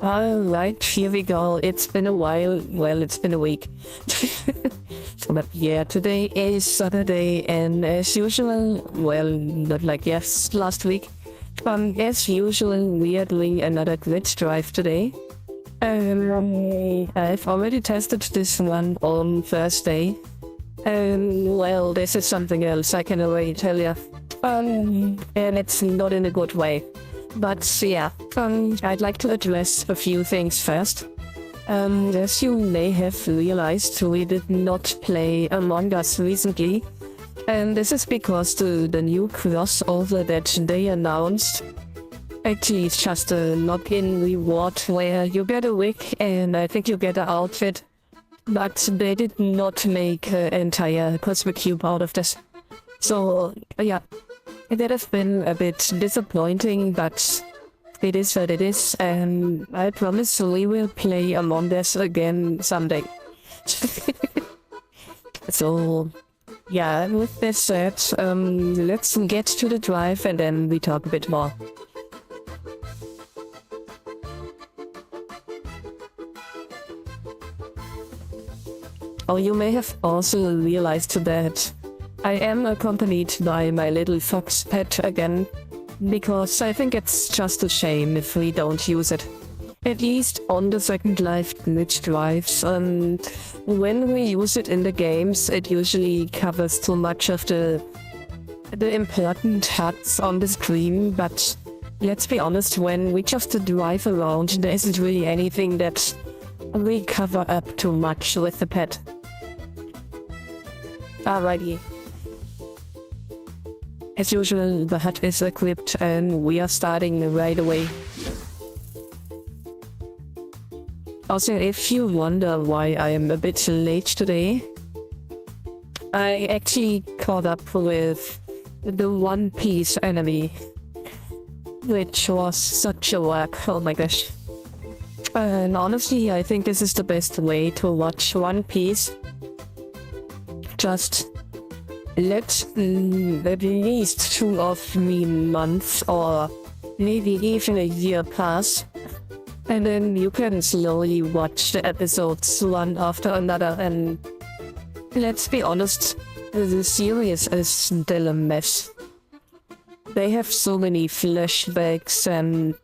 Alright, here we go. It's been a while. Well, it's been a week. But yeah, today is Saturday, and as usual, well, not like yes, last week. As usual, we are doing another glitch drive today. I've already tested this one on Thursday. Well, this is something else, I can already tell you. And it's not in a good way. But yeah, I'd like to address a few things first. As you may have realized, we did not play Among Us recently. And this is because the new crossover that they announced, actually it's just a login reward where you get a wig and I think you get an outfit. But they did not make an entire Cosmic Cube out of this. So yeah, it would have been a bit disappointing, but it is what it is, and I promise we will play Among Us again someday. So, yeah, with this said, let's get to the drive and then we talk a bit more. Oh, you may have also realized that I am accompanied by my little fox pet again, because I think it's just a shame if we don't use it. At least on the Second Life glitch drives, and when we use it in the games, it usually covers too much of the important HUDs on the screen, but let's be honest, when we just drive around, there isn't really anything that we cover up too much with the pet. Alrighty. As usual, the hut is equipped and we are starting right away. Also, if you wonder why I am a bit late today, I actually caught up with the One Piece anime, which was such a work, oh my gosh. And honestly, I think this is the best way to watch One Piece. Just let at least 2 or 3 months or maybe even a year pass, and then you can slowly watch the episodes one after another, and let's be honest, the series is still a mess. They have so many flashbacks and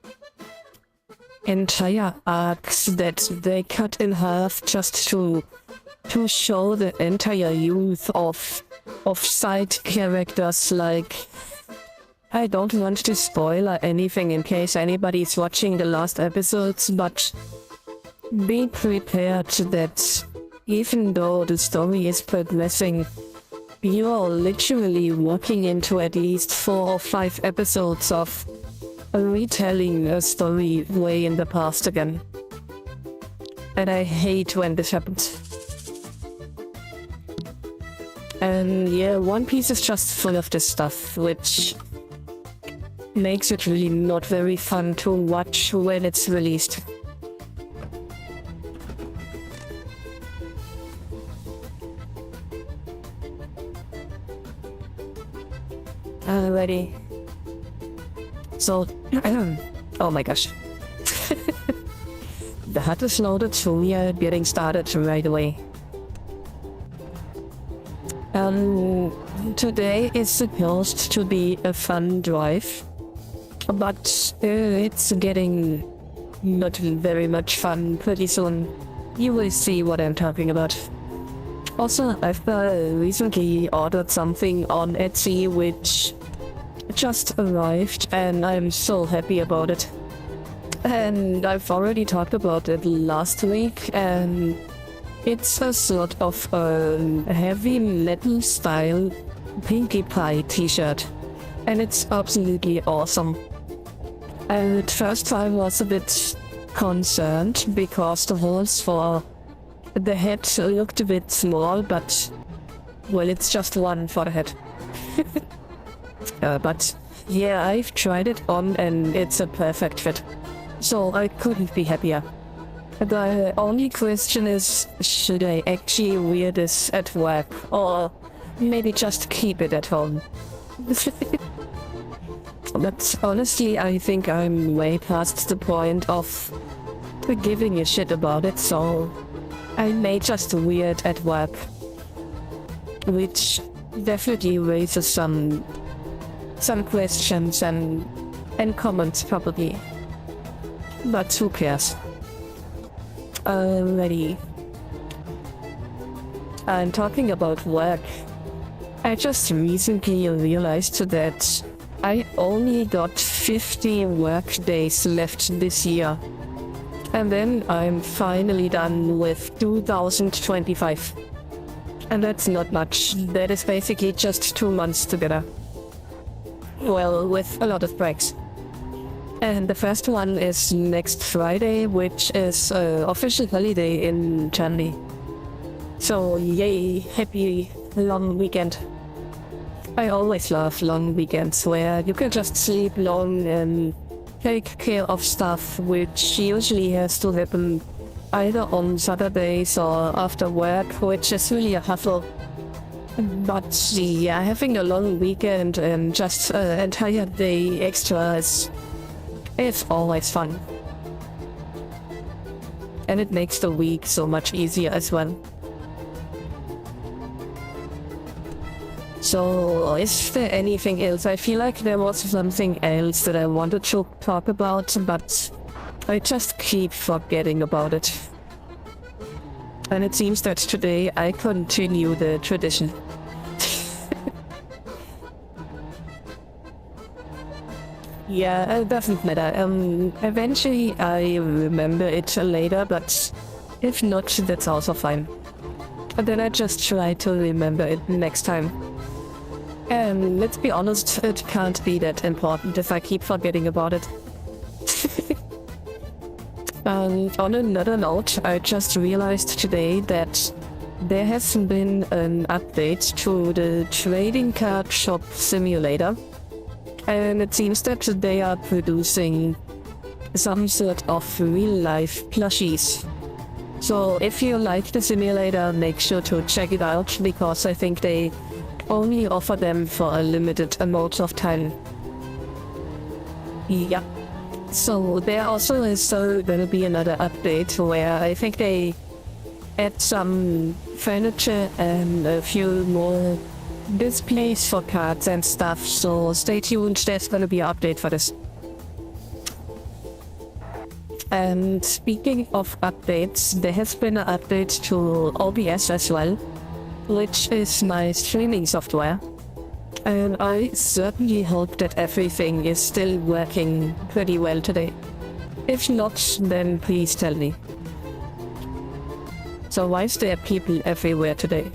entire arcs that they cut in half just to show the entire youth of side characters. Like, I don't want to spoil anything in case anybody's watching the last episodes, but be prepared that even though the story is progressing, you're literally walking into at least 4 or 5 episodes of retelling a story way in the past again. And I hate when this happens. And yeah, One Piece is just full of this stuff, which makes it really not very fun to watch when it's released. Alrighty. So, oh my gosh. The hut is loaded, so we are getting started right away. Today is supposed to be a fun drive, but it's getting not very much fun pretty soon. You will see what I'm talking about. Also, I've recently ordered something on Etsy which just arrived and I'm so happy about it. And I've already talked about it last week, and it's a sort of heavy metal style Pinkie Pie t-shirt, and it's absolutely awesome. And at first I was a bit concerned because the holes for the head looked a bit small, but well, it's just one for the head. But yeah, I've tried it on and it's a perfect fit, so I couldn't be happier. The only question is, should I actually wear this at work, or maybe just keep it at home? But honestly, I think I'm way past the point of giving a shit about it, so I may just weird at work, which definitely raises some questions and comments probably, but who cares? Alrighty. And talking about work, I just recently realized that I only got 50 work days left this year. And then I'm finally done with 2025. And that's not much. That is basically just 2 months together. Well, with a lot of breaks. And the first one is next Friday, which is official holiday in Germany. So yay, happy long weekend. I always love long weekends where you can just sleep long and take care of stuff, which usually has to happen either on Saturdays or after work, which is really a hassle. But yeah, having a long weekend and just an entire day extra is always fun. And it makes the week so much easier as well. So, is there anything else? I feel like there was something else that I wanted to talk about, but I just keep forgetting about it. And it seems that today I continue the tradition. Yeah, it doesn't matter. Eventually I remember it later, but if not, that's also fine. And then I just try to remember it next time. And let's be honest, it can't be that important if I keep forgetting about it. And on another note, I just realized today that there has been an update to the trading card shop simulator. And it seems that they are producing some sort of real-life plushies. So if you like the simulator, make sure to check it out, because I think they only offer them for a limited amount of time. Yeah. So there also is gonna be another update where I think they add some furniture and a few more displays for cards and stuff, so stay tuned, there's gonna be an update for this. And speaking of updates, there has been an update to OBS as well, which is my streaming software. And I certainly hope that everything is still working pretty well today. If not, then please tell me. So why is there people everywhere today?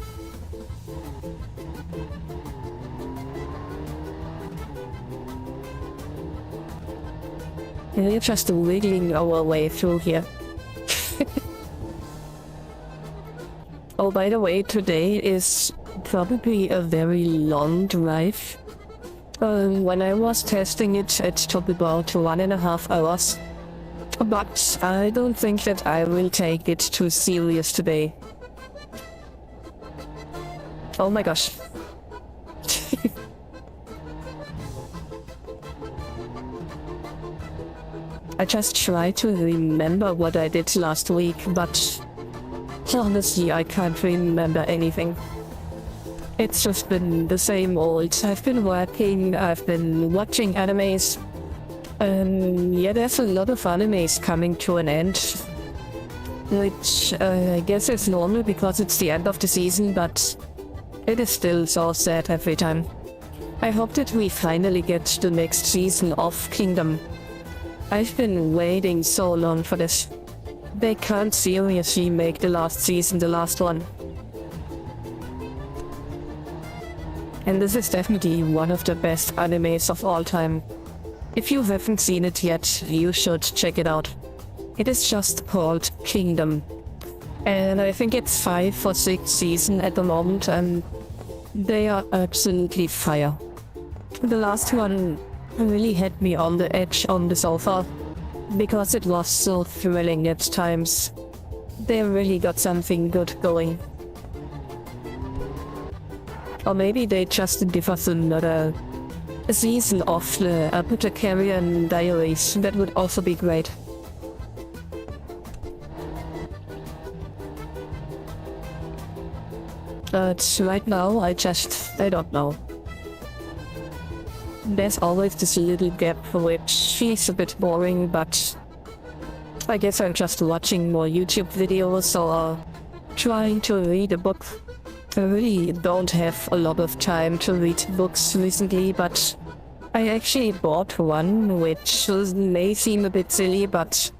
We're just wiggling our way through here. Oh, by the way, today is probably a very long drive. When I was testing it, it took about 1.5 hours. But I don't think that I will take it too serious today. Oh my gosh. I just try to remember what I did last week, but honestly, I can't remember anything. It's just been the same old. I've been working, I've been watching animes. Yeah, there's a lot of animes coming to an end. Which I guess is normal because it's the end of the season, but it is still so sad every time. I hope that we finally get the next season of Kingdom. I've been waiting so long for this. They can't seriously make the last season the last one. And this is definitely one of the best animes of all time. If you haven't seen it yet, you should check it out. It is just called Kingdom. And I think it's 5 or 6 seasons at the moment, and they are absolutely fire. The last one really had me on the edge on the sofa, because it was so thrilling at times. They really got something good going. Or maybe they just give us another season of the Apothecarian Diaries. That would also be great. But right now, I don't know. There's always this little gap which is a bit boring, but I guess I'm just watching more YouTube videos or trying to read a book. I really don't have a lot of time to read books recently, but I actually bought one which may seem a bit silly, but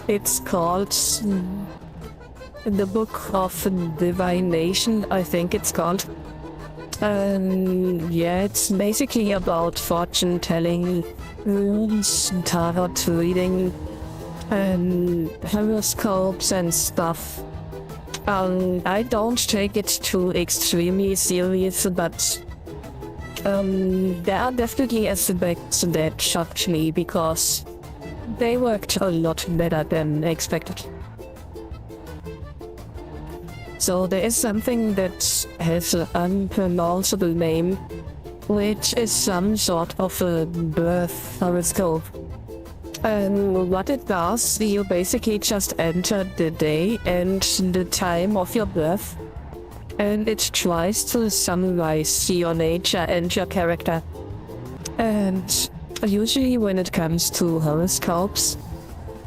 it's called The Book of Divination, I think it's called. Yeah, it's basically about fortune telling, tarot reading, and horoscopes and stuff. I don't take it too extremely serious, but there are definitely aspects that shocked me because they worked a lot better than expected. So there is something that has an unpronounceable name, which is some sort of a birth horoscope. And what it does, you basically just enter the day and the time of your birth, and it tries to summarize your nature and your character. And usually when it comes to horoscopes,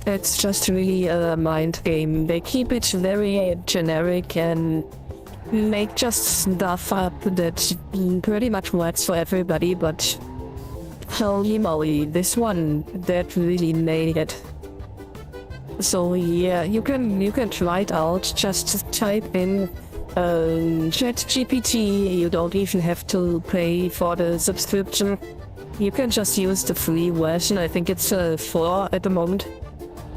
it's just really a mind game. They keep it very generic and make just stuff up that pretty much works for everybody, but holy moly, this one, that really nailed it. So yeah, you can try it out. Just type in ChatGPT. You don't even have to pay for the subscription. You can just use the free version. I think it's 4 at the moment.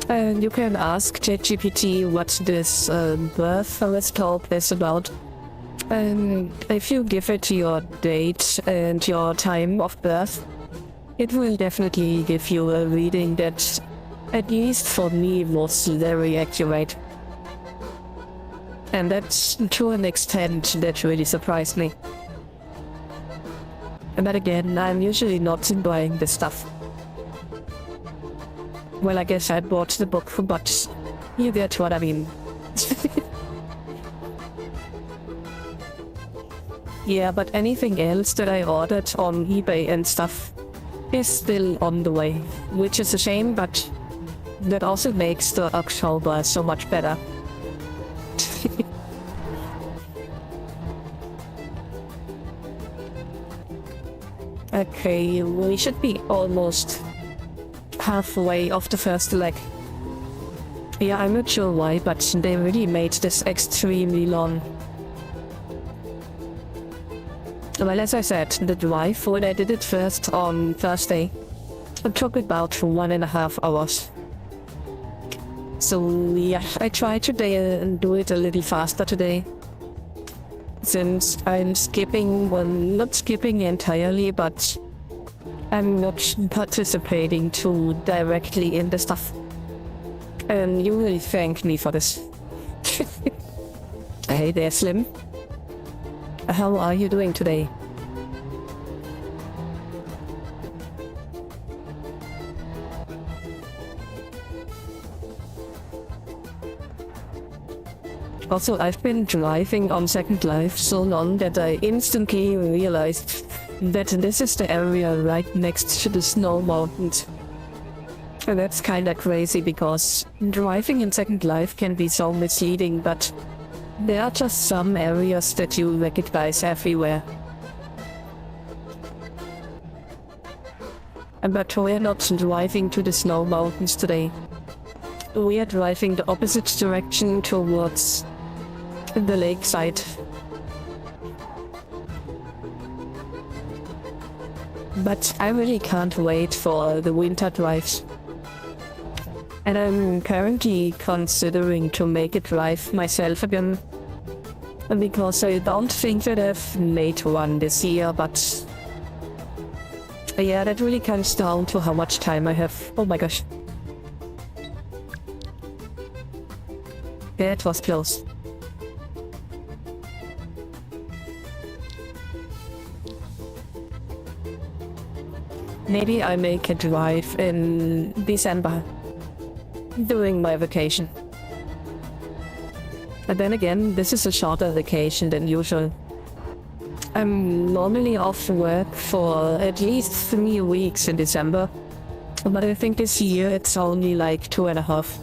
And you can ask ChatGPT what this birth horoscope is about. And if you give it your date and your time of birth, it will definitely give you a reading that, at least for me, was very accurate. And that's to an extent that really surprised me. But again, I'm usually not buying this stuff. Well, I guess I bought the book, but you get what I mean. Yeah, but anything else that I ordered on eBay and stuff is still on the way, which is a shame, but that also makes the October so much better. Okay, we should be almost halfway of the first leg. Yeah, I'm not sure why, but they really made this extremely long. Well, as I said, the drive, when I did it first on Thursday, it took about 1.5 hours. So yeah, I tried today and do it a little faster today. Since I'm skipping, well, not skipping entirely, but I'm not participating too directly in the stuff. And you really thank me for this. Hey there, Slim. How are you doing today? Also, I've been driving on Second Life so long that I instantly realized that this is the area right next to the snow mountains. And that's kinda crazy because driving in Second Life can be so misleading, but there are just some areas that you recognize everywhere. But we're not driving to the snow mountains today. We are driving the opposite direction towards the lakeside. But I really can't wait for the winter drives. And I'm currently considering to make a drive myself again. Because I don't think that I've made one this year, but yeah, that really comes down to how much time I have. Oh my gosh. That was close. Maybe I make a drive in December during my vacation. And then again, this is a shorter vacation than usual. I'm normally off work for at least 3 weeks in December, but I think this year it's only like 2.5.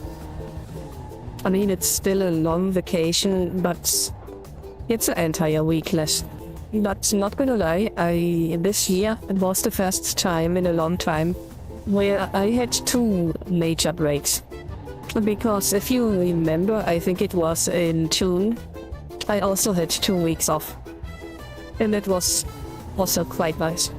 I mean, it's still a long vacation, but it's an entire week less. But not gonna lie, this year it was the first time in a long time where I had 2 major breaks. Because if you remember, I think it was in June, I also had 2 weeks off. And it was also quite nice.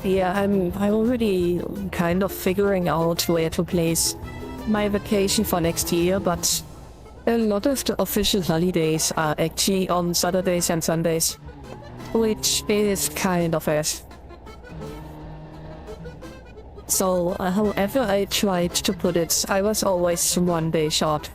Yeah, I'm already kind of figuring out where to place my vacation for next year, but a lot of the official holidays are actually on Saturdays and Sundays, which is kind of it. So, however I tried to put it, I was always 1 day short.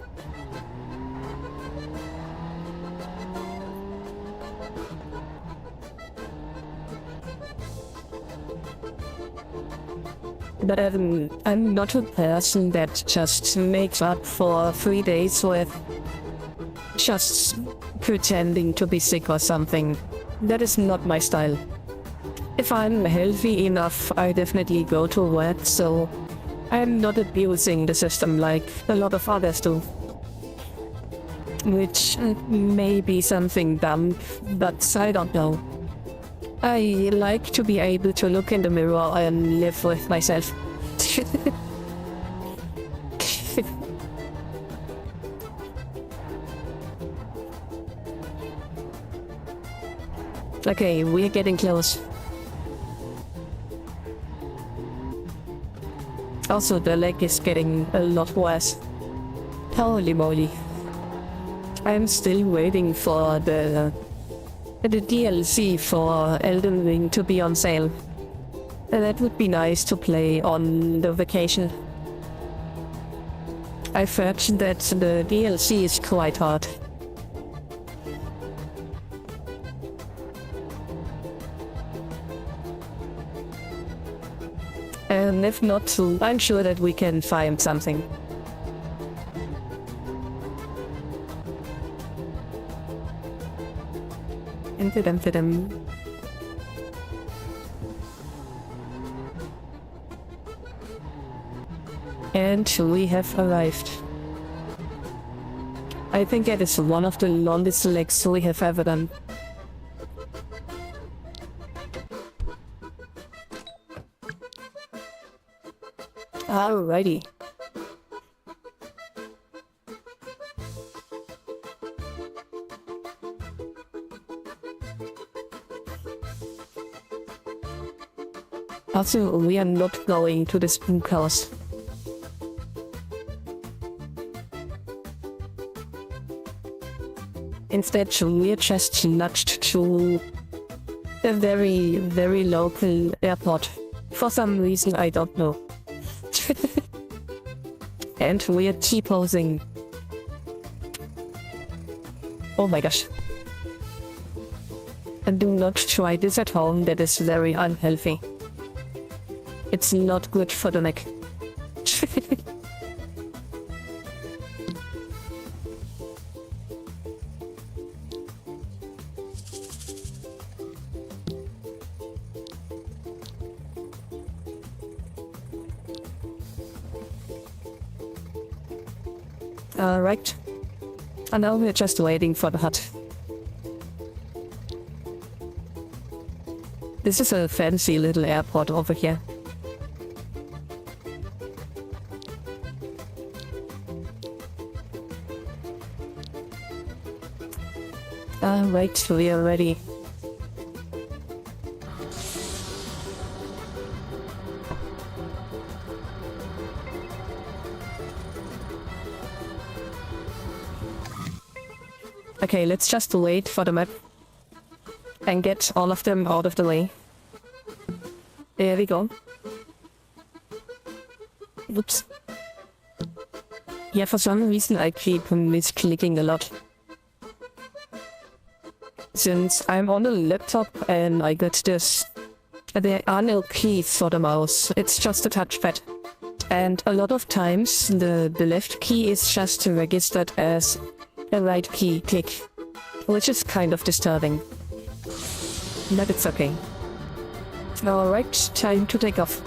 But I'm not a person that just makes up for 3 days with just pretending to be sick or something. That is not my style. If I'm healthy enough, I definitely go to work, so I'm not abusing the system like a lot of others do. Which may be something dumb, but I don't know. I like to be able to look in the mirror and live with myself. Okay, we're getting close. Also, the leg is getting a lot worse. Holy moly. I'm still waiting for the DLC for Elden Ring to be on sale. That would be nice to play on the vacation. I've heard that the DLC is quite hard. And if not, I'm sure that we can find something. Infidem. And we have arrived. I think it is one of the longest legs we have ever done. Alrighty. Also, we are not going to the spook house. Instead, we are just nudged to a very, very local airport. For some reason, I don't know. And we are T-posing. Oh my gosh. And do not try this at home, that is very unhealthy. It's not good for the neck. Right. And now we're just waiting for the hut. This is a fancy little airport over here. Right, we are ready. Okay, let's just wait for the map and get all of them out of the way. There we go. Oops. Yeah, for some reason I keep misclicking a lot. Since I'm on a laptop and I got this, there are no keys for the mouse, it's just a touchpad. And a lot of times the left key is just registered as a right key click, which is kind of disturbing. But it's okay. Alright, time to take off.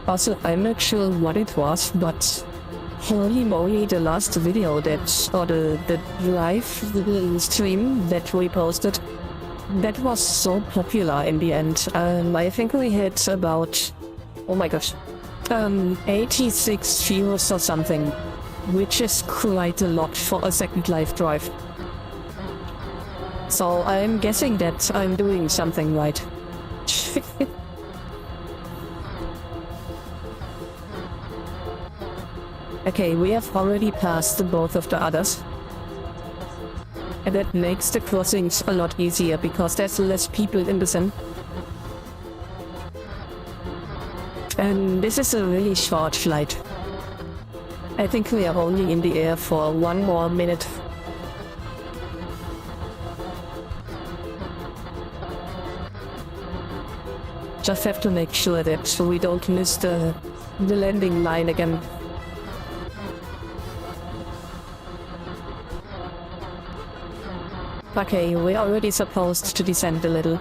Also, I'm not sure what it was, but holy moly, the last video or the live stream that we posted, that was so popular in the end. I think we had about, oh my gosh, 86 views or something, which is quite a lot for a second live drive. So I'm guessing that I'm doing something right. Okay, we have already passed both of the others. And that makes the crossings a lot easier because there's less people in the sun. And this is a really short flight. I think we are only in the air for 1 more minute. Just have to make sure that we don't miss the landing line again. Okay, we're already supposed to descend a little.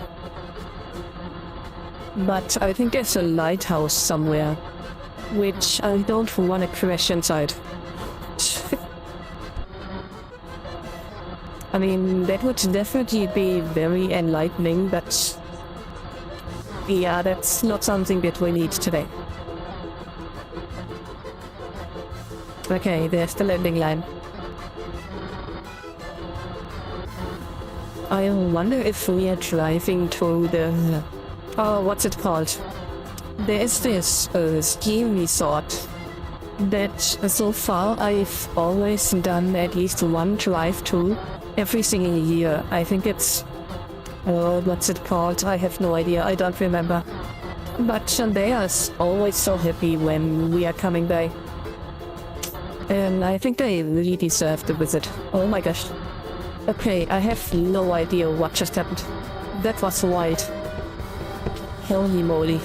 But I think there's a lighthouse somewhere, which I don't want to crash inside. I mean, that would definitely be very enlightening, but yeah, that's not something that we need today. Okay, there's the landing line. I wonder if we are driving to the... oh, what's it called? There is this ski resort that so far I've always done at least one drive to every single year. I think it's... what's it called? I have no idea, I don't remember. But they are always so happy when we are coming by. And I think they really deserve the visit. Oh my gosh. Okay, I have no idea what just happened. That was wild. Holy moly.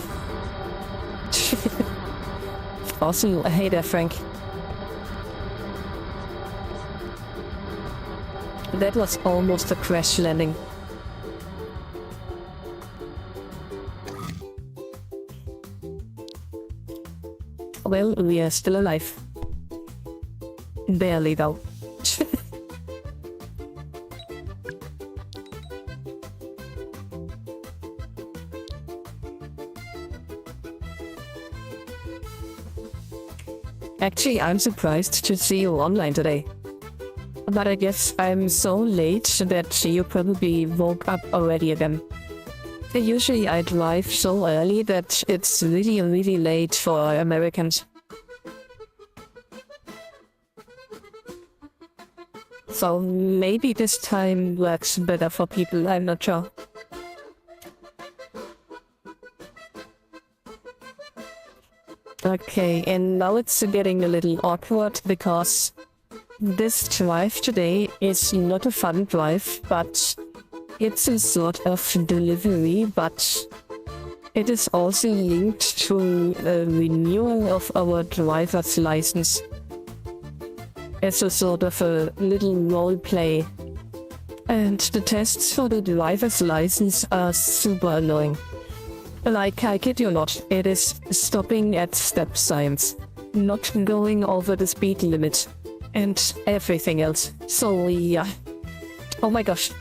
Also, hey there, Frank. That was almost a crash landing. Well, we are still alive. Barely though. Actually, I'm surprised to see you online today. But I guess I'm so late that you probably woke up already again. Usually I drive so early that it's really, really late for Americans. So maybe this time works better for people, I'm not sure. Okay, and now it's getting a little awkward because this drive today is not a fun drive, but it's a sort of delivery, but it is also linked to a renewal of our driver's license. It's a sort of a little role play. And the tests for the driver's license are super annoying. Like, I kid you not, it is stopping at stop signs, not going over the speed limit, and everything else. So yeah. Oh my gosh.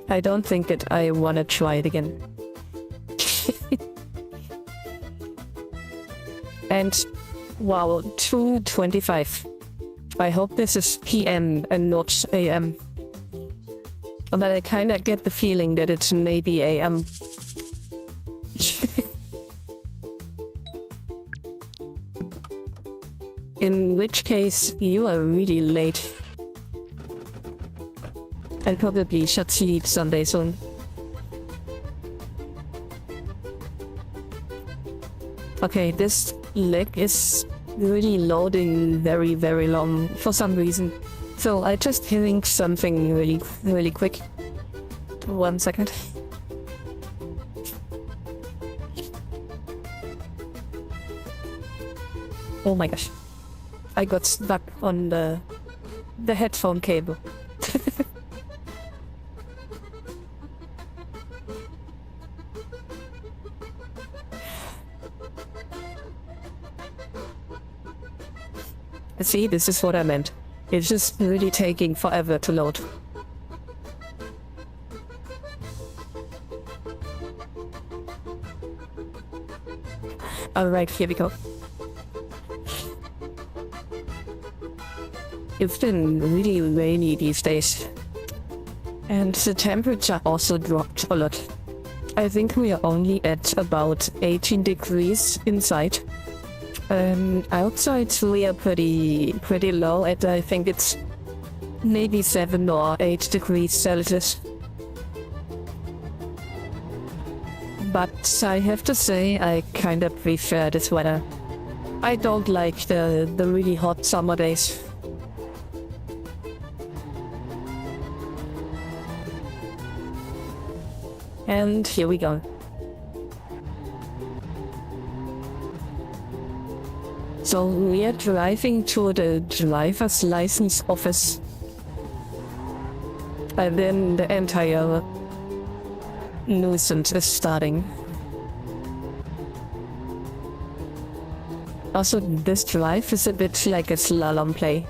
I don't think that I wanna try it again. And wow, 2:25. I hope this is PM and not AM. But I kinda get the feeling that it's maybe AM. In which case, you are really late. I'll probably should sleep Sunday soon. Okay, this leg is really loading very, very long for some reason. So I just hitting something really, really quick. 1 second. Oh my gosh. I got stuck on the headphone cable. See, this is what I meant. It's just really taking forever to load. Alright, here we go. It's been really rainy these days. And the temperature also dropped a lot. I think we are only at about 18 degrees inside. Outside we are pretty low at, I think it's maybe 7 or 8 degrees Celsius. But I have to say I kind of prefer this weather. I don't like the really hot summer days. And here we go. So we are driving to the driver's license office. And then the entire nuisance is starting. Also, this drive is a bit like a slalom play.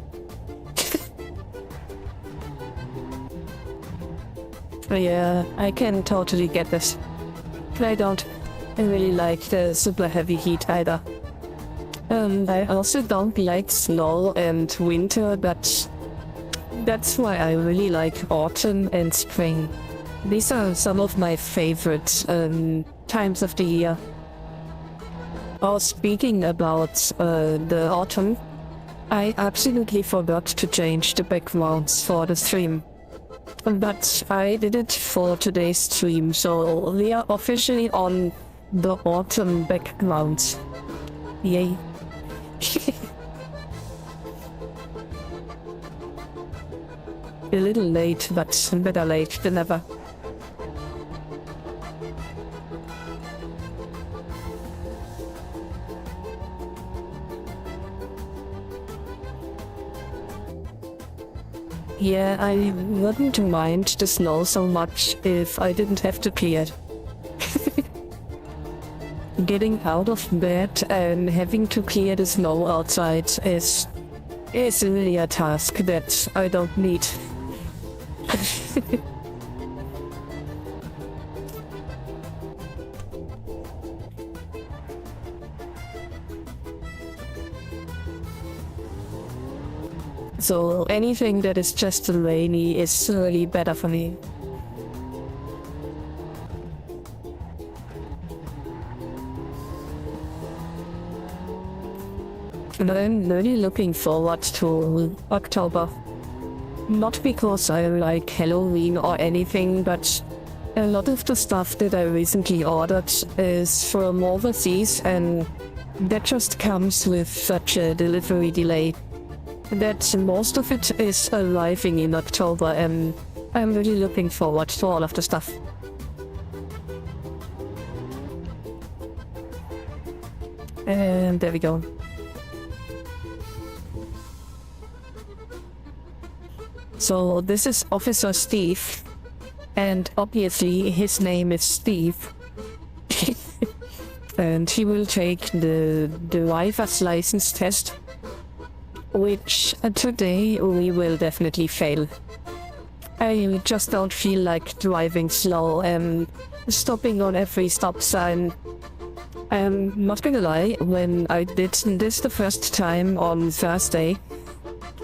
Yeah, I can totally get this. I don't really like the super heavy heat either. I also don't like snow and winter, but that's why I really like autumn and spring. These are some of my favorite times of the year. Oh, speaking about the autumn, I absolutely forgot to change the backgrounds for the stream. But I did it for today's stream, so we are officially on the autumn background. Yay. A little late, but better late than never. Yeah, I wouldn't mind the snow so much if I didn't have to clear it. Getting out of bed and having to clear the snow outside is really a task that I don't need. So anything that is just rainy is really better for me. And I'm really looking forward to October. Not because I like Halloween or anything, but a lot of the stuff that I recently ordered is from overseas, and that just comes with such a delivery delay that most of it is arriving in October, and I'm really looking forward to all of the stuff. And there we go. So this is Officer Steve, and obviously his name is Steve. And he will take the driver's license test, which today we will definitely fail. I just don't feel like driving slow and stopping on every stop sign. I'm not gonna lie, when I did this the first time on Thursday,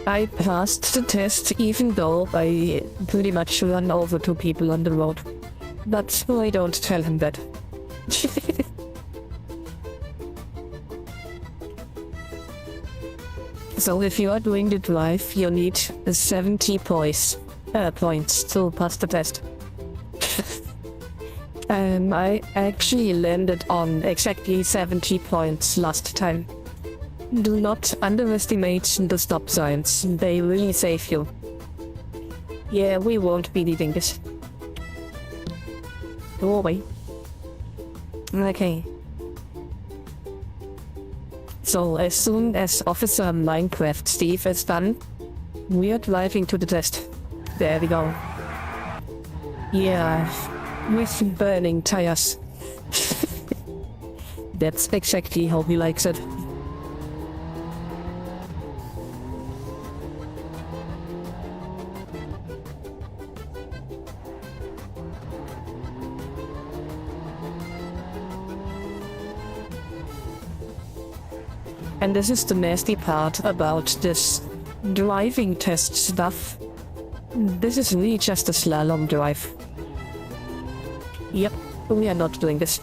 I passed the test even though I pretty much ran over 2 people on the road. But I don't tell him that. So if you are doing the drive, you need 70 points to pass the test. I actually landed on exactly 70 points last time. Do not underestimate the stop signs. They really save you. Yeah, we won't be needing this. Go away. Okay. So as soon as Officer Minecraft Steve is done, we are driving to the test. There we go. Yeah, with burning tires. That's exactly how he likes it. And this is the nasty part about this driving test stuff. This is really just a slalom drive. Yep, we are not doing this.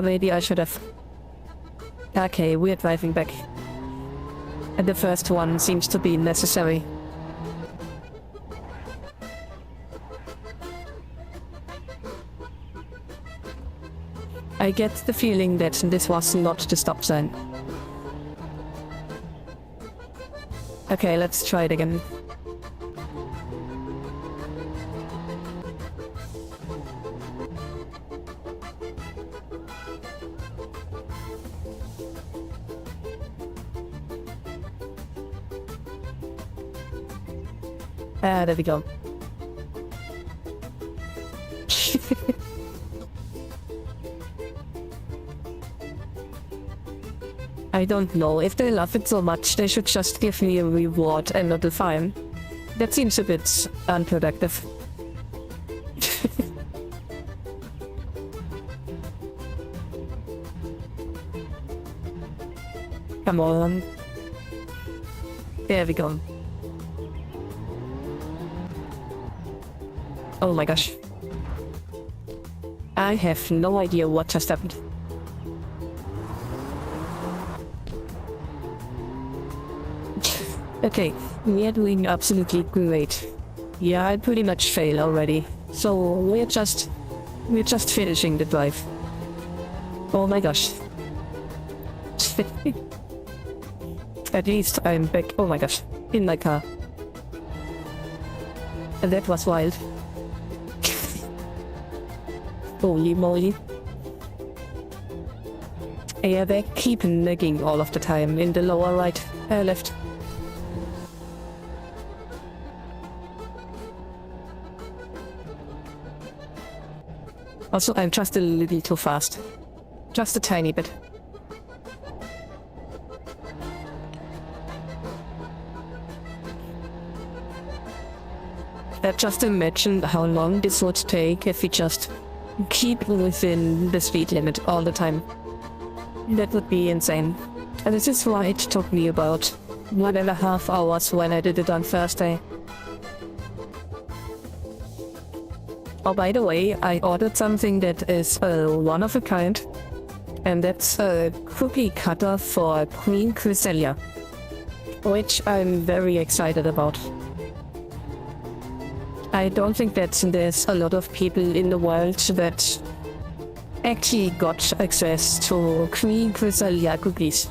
Maybe I should have. Okay, we are driving back. And the first one seems to be necessary. I get the feeling that this was not the stop sign. Okay, let's try it again. There we go. I don't know. If they love it so much, they should just give me a reward and not a fine. That seems a bit unproductive. Come on. There we go. Oh my gosh. I have no idea what just happened. Okay, we are doing absolutely great. Yeah, I pretty much failed already. So we're just finishing the drive. Oh my gosh. At least I'm back. Oh my gosh, in my car. And that was wild. Holy moly. Yeah, they keep nagging all of the time in the lower right, left. Also, I'm just a little too fast. Just a tiny bit. Just imagine how long this would take if we just keep within the speed limit all the time. That would be insane. And this is why it took me about 1.5 hours when I did it on Thursday. Oh, by the way, I ordered something that is one of a kind. And that's a cookie cutter for Queen Cresselia, which I'm very excited about. I don't think that there's a lot of people in the world that actually got access to Queen Cresselia cookies.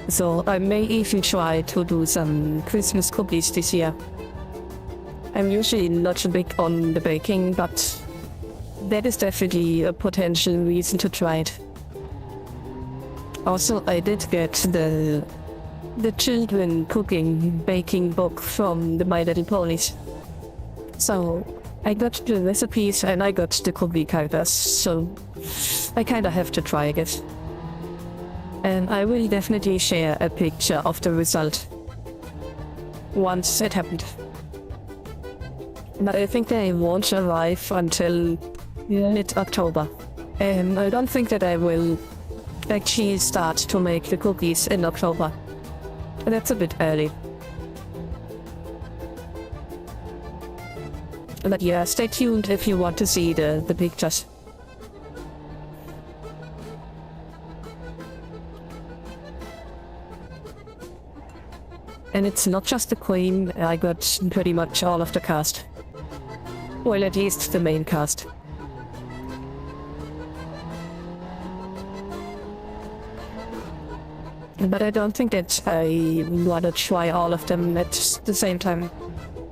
So I may even try to do some Christmas cookies this year. I'm usually not big on the baking, but that is definitely a potential reason to try it. Also, I did get the children cooking baking book from the My Little Ponies. So I got the recipes and I got the cookie cutters, so I kinda have to try it. And I will definitely share a picture of the result once it happened. But I think they won't arrive until mid-October. And I don't think that I will actually start to make the cookies in October. That's a bit early. But yeah, stay tuned if you want to see the pictures. And it's not just the Queen, I got pretty much all of the cast. Well, at least the main cast. But I don't think that I want to try all of them at the same time.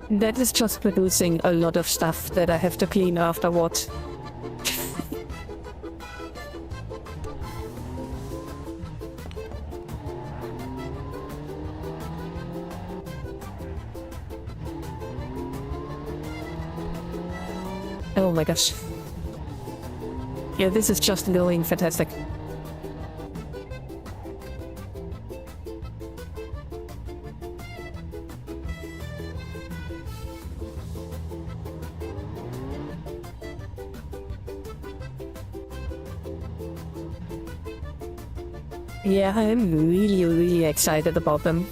That is just producing a lot of stuff that I have to clean afterwards. Oh my gosh. Yeah, this is just going fantastic. Yeah, I'm really excited about them.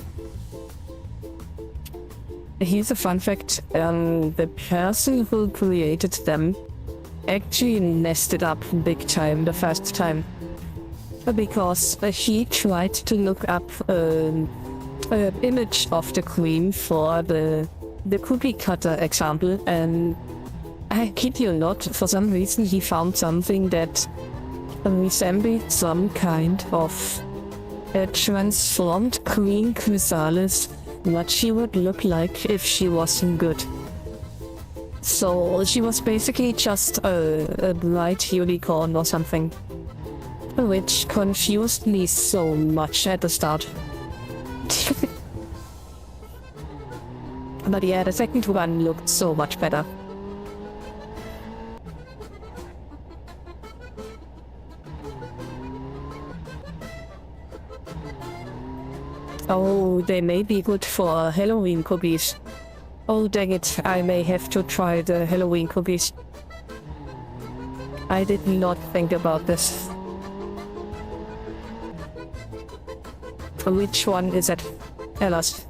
Here's a fun fact, the person who created them actually messed it up big time the first time. Because he tried to look up an image of the queen for the cookie cutter example, and I kid you not, for some reason he found something that resembled some kind of a transformed Queen Chrysalis, what she would look like if she wasn't good. So she was basically just a bright unicorn or something, which confused me so much at the start. But yeah, the second one looked so much better. Oh, they may be good for Halloween cookies. Oh dang it, I may have to try the Halloween cookies. I did not think about this. Which one is it? Tell us.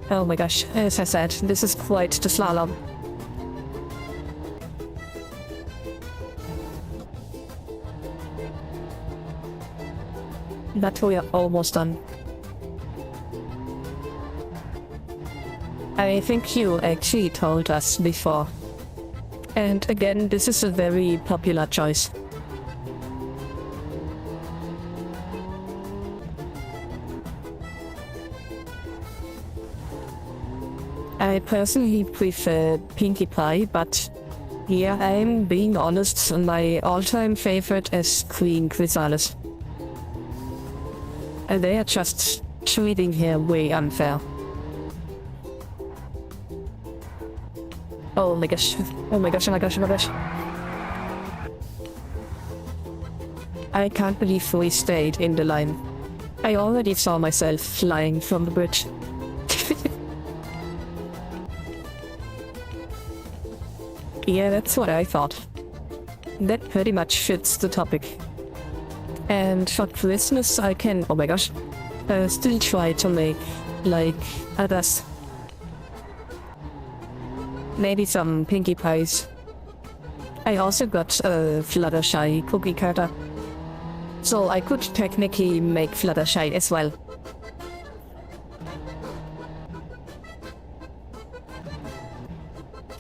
Oh my gosh, as I said, this is quite the slalom. But we are almost done. I think you actually told us before. And again, this is a very popular choice. I personally prefer Pinkie Pie, but yeah, I'm being honest, my all-time favorite is Queen Chrysalis. And they are just treating her way unfair. Oh my gosh, oh my gosh, oh my gosh, oh my gosh. I can't believe we stayed in the line. I already saw myself flying from the bridge. Yeah, that's what I thought. That pretty much fits the topic. And for Christmas I can, oh my gosh, still try to make, like, others. Maybe some Pinkie Pies. I also got a Fluttershy cookie cutter. So I could technically make Fluttershy as well.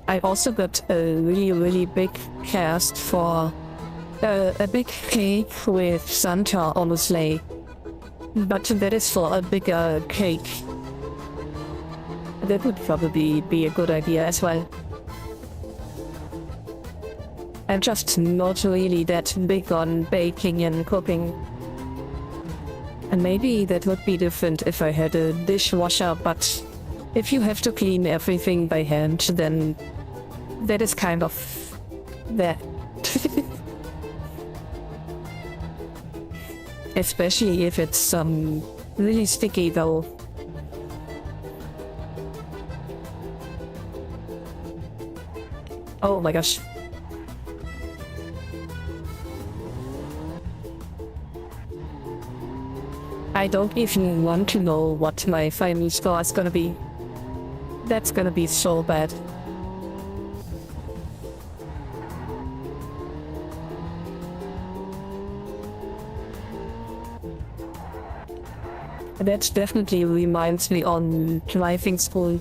I also got a really big cast for a big cake with Santa on the sleigh. But that is for a bigger cake. That would probably be a good idea as well. I'm just not really that big on baking and cooking. And maybe that would be different if I had a dishwasher, but if you have to clean everything by hand, then that is kind of that. Especially if it's really sticky though. Oh my gosh. I don't even want to know what my final score is gonna be. That's gonna be so bad. That definitely reminds me on driving school.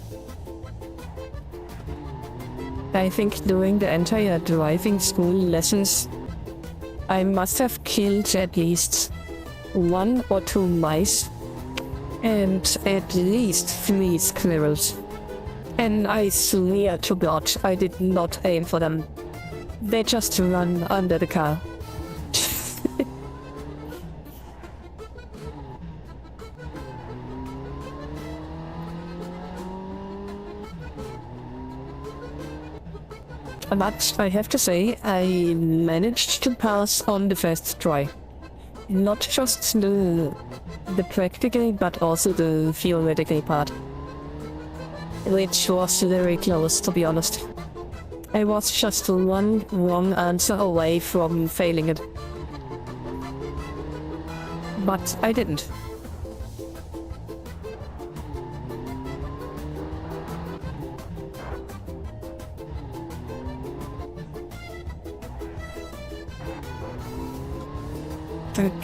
I think during the entire driving school lessons, I must have killed at least 1 or 2 mice and at least 3 squirrels. And I swear to God, I did not aim for them. They just run under the car. But I have to say, I managed to pass on the first try. Not just the practical, but also the theoretical part. Which was very close, to be honest. I was just one wrong answer away from failing it. But I didn't.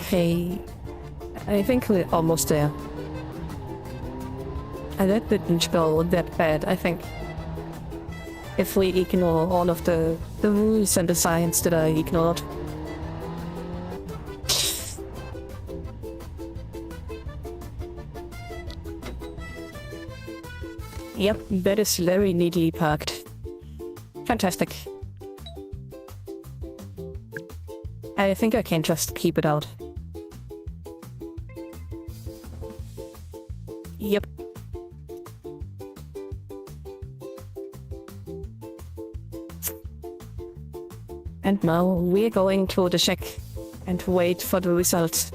Okay, I think we're almost there. And that didn't go that bad, I think. If we ignore all of the rules and the science that I ignored. Yep, that is very neatly parked. Fantastic. I think I can just keep it out. Yep. And now we're going to the shack and wait for the results.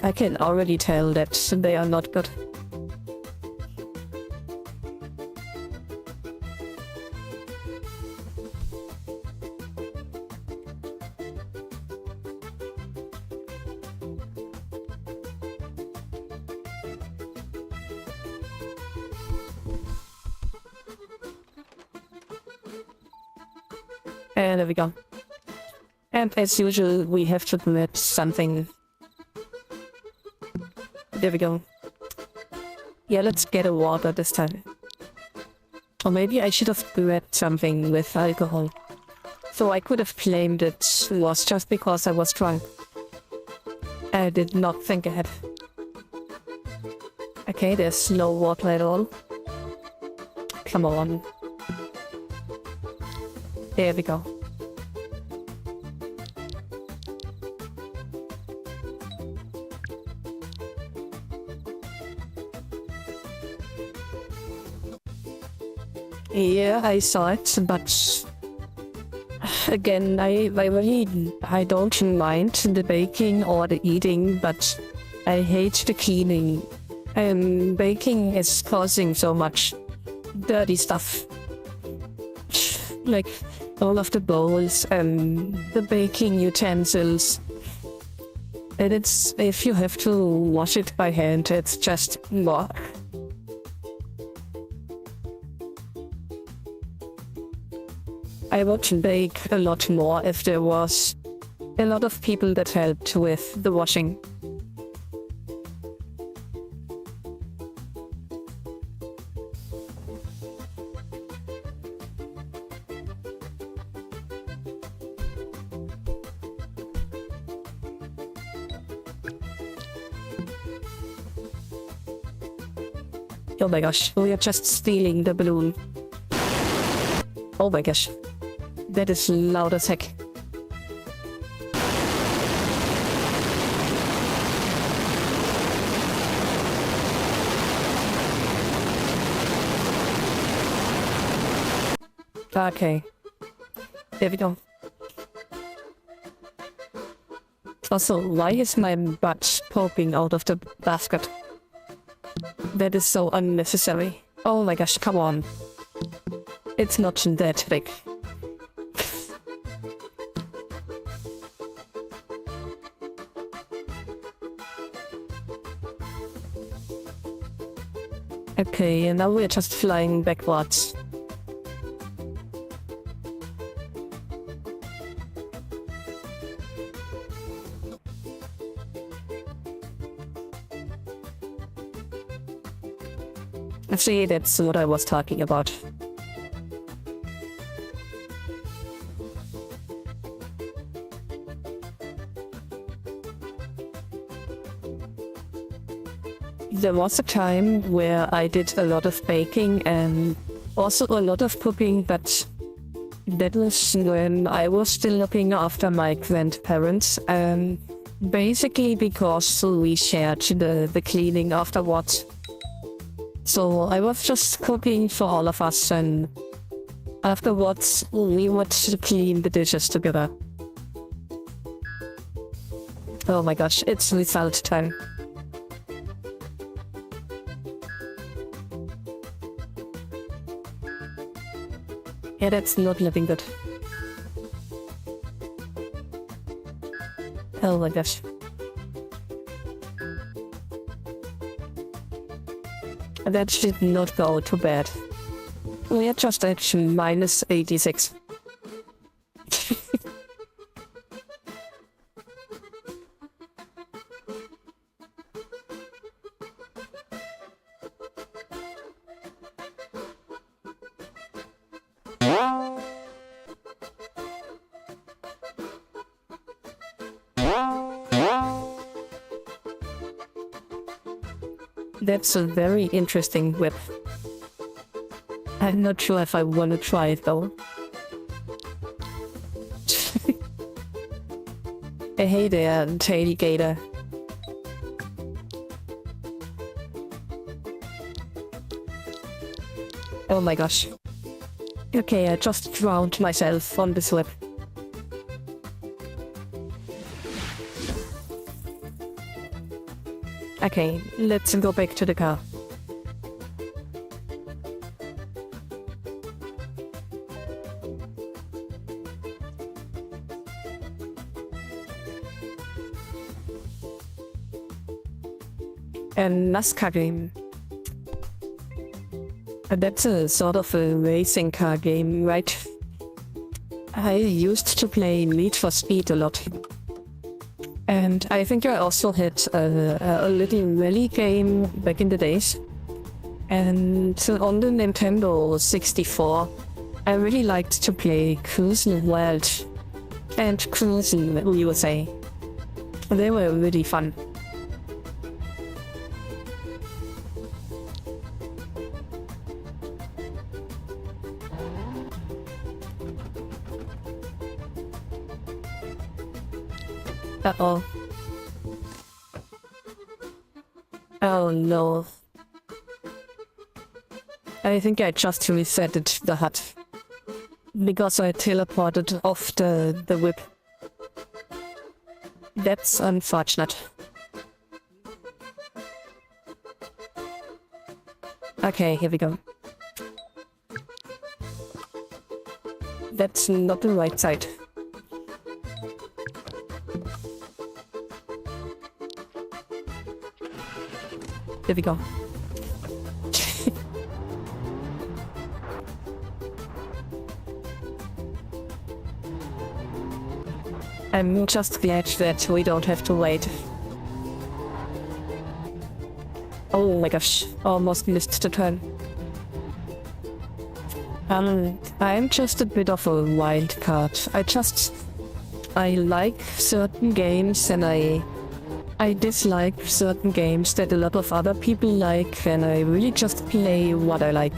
I can already tell that they are not good. And there we go. And as usual, we have to commit something. There we go. Yeah, let's get a water this time. Or maybe I should have read something with alcohol. So I could have claimed it was just because I was drunk. I did not think ahead. Okay, there's no water at all. Come on. There we go. Yeah, I saw it, but again, I don't mind the baking or the eating, but I hate the cleaning. Baking is causing so much dirty stuff. Like all of the bowls and the baking utensils. And it's, if you have to wash it by hand, it's just more. I would bake a lot more if there was a lot of people that helped with the washing. Oh my gosh, we are just stealing the balloon. Oh my gosh, that is loud as heck. Okay, there we go. Also, why is my butt poking out of the basket? That is so unnecessary. Oh my gosh, come on. It's not that big. Okay, and now we're just flying backwards. See, that's what I was talking about. there was a time where I did a lot of baking and also a lot of cooking, but that was when I was still looking after my grandparents. Basically because we shared the cleaning afterwards. So I was just cooking for all of us, and afterwards we would clean the dishes together. Oh my gosh, it's result time. Yeah, that's not looking good. Oh my gosh. That did not go too bad. We are just at minus 86. That's a very interesting whip. I'm not sure if I want to try it though. Hey there, Taily Gator. Oh my gosh. Okay, I just drowned myself on this whip. Okay, let's go back to the car. A NASCAR game. That's a sort of a racing car game, right? I used to play Need for Speed a lot. And I think I also had a little rally game back in the days. And on the Nintendo 64, I really liked to play Cruis'n World and Cruis'n USA. They were really fun. Uh-oh. Oh no. I think I just resetted the hut. Because I teleported off the whip. That's unfortunate. Okay, here we go. That's not the right side. There we go. I'm just glad that we don't have to wait. Oh my gosh, almost missed the turn. I'm just a bit of a wild card. I like certain games and I dislike certain games that a lot of other people like, and I really just play what I like.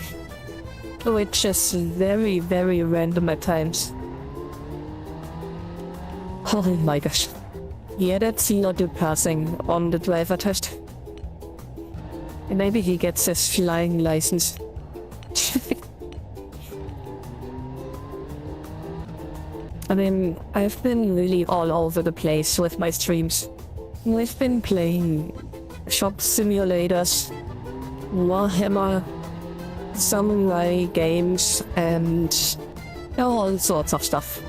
Which is very, very random at times. Oh my gosh. Yeah, that's not a passing on the driver test. Maybe he gets his flying license. I mean, I've been really all over the place with my streams. We've been playing shop simulators, Warhammer, samurai games, and all sorts of stuff.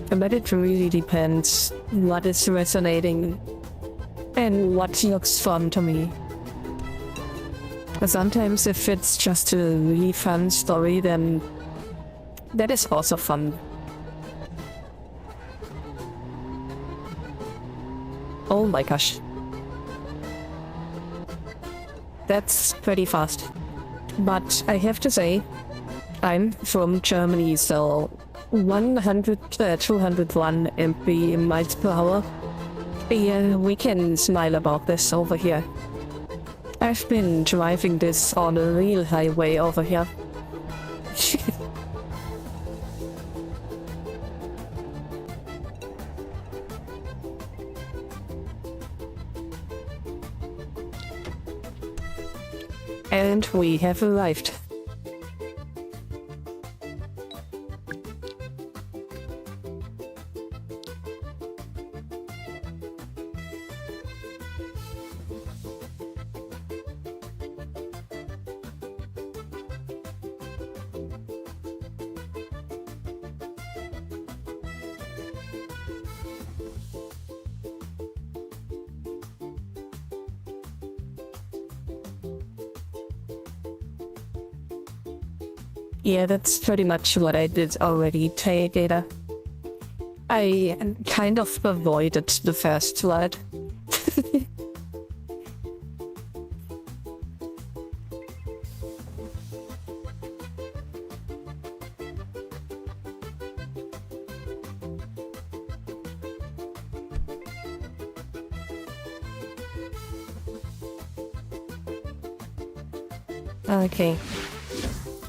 But it really depends what is resonating and what looks fun to me. Sometimes if it's just a really fun story, then that is also fun. Oh my gosh. That's pretty fast. But I have to say, I'm from Germany, so 201 MP miles per hour Yeah, we can smile about this over here. I've been driving this on a real highway over here. And we have arrived. Yeah, that's pretty much what I did already, Data. I kind of avoided the first flood. Okay.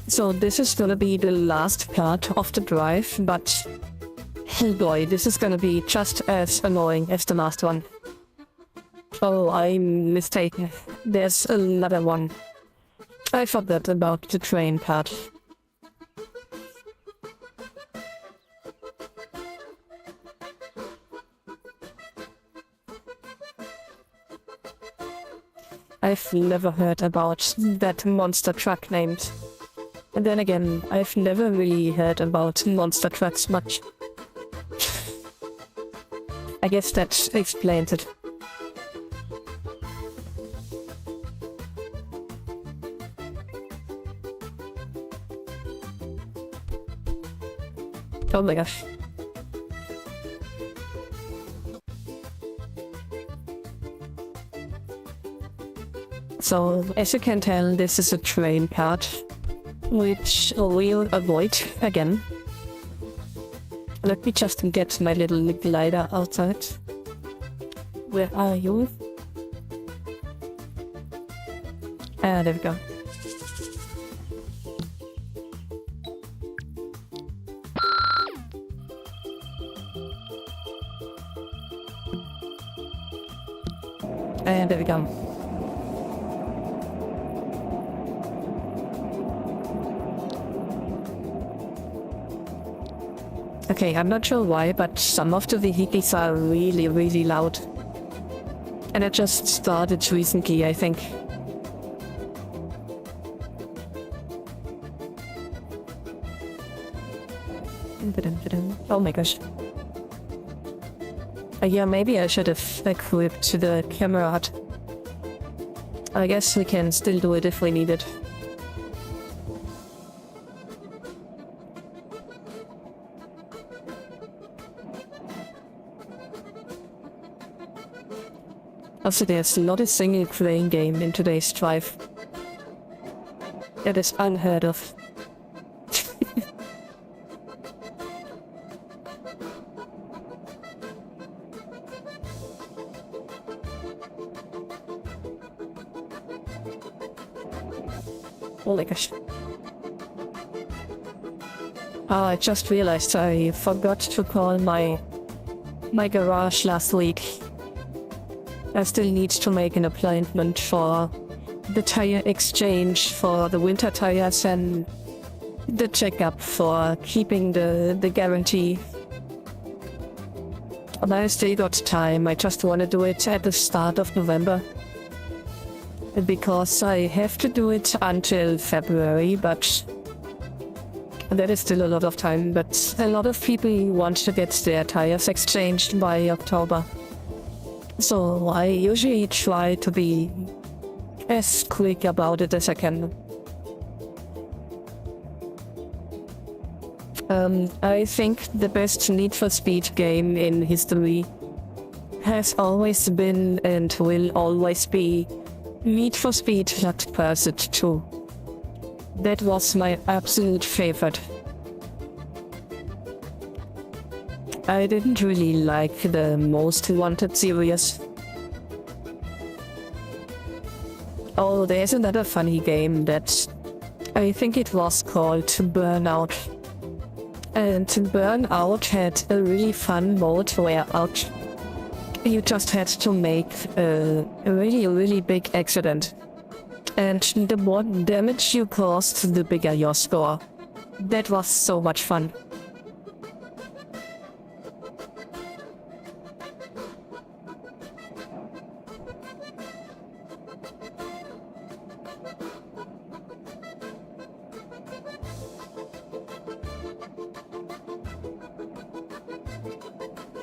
So this is gonna be the last part of the drive, but oh boy, this is gonna be just as annoying as the last one. Oh, I'm mistaken. There's another one. I forgot about the train part. I've never heard about that monster truck named. And then again, I've never really heard about monster trucks much. I guess that explains it. Oh my gosh. So, as you can tell, this is a train part, which we'll avoid again. Let me just get my little glider outside. Where are you? Ah, there we go. And there we go. Okay, I'm not sure why, but some of the vehicles are really, really loud. And it just started recently, I think. Oh my gosh. Yeah, maybe I should have equipped the camera hut. I guess we can still do it if we need it. Also, there's not a single crane game in today's drive. That is unheard of. Oh my gosh. Oh, I just realized I forgot to call my garage last week. I still need to make an appointment for the tire exchange for the winter tires and the checkup for keeping the guarantee. But I still got time. I just want to do it at the start of November. Because I have to do it until February, but that is still a lot of time. But a lot of people want to get their tires exchanged by October. So I usually try to be as quick about it as I can. I think the best Need for Speed game in history has always been and will always be Need for Speed Hot Pursuit 2. That was my absolute favorite. I didn't really like the Most Wanted series. Oh, there's another funny game that I think it was called Burnout. And Burnout had a really fun mode where you just had to make a really big accident. And the more damage you caused, the bigger your score. That was so much fun.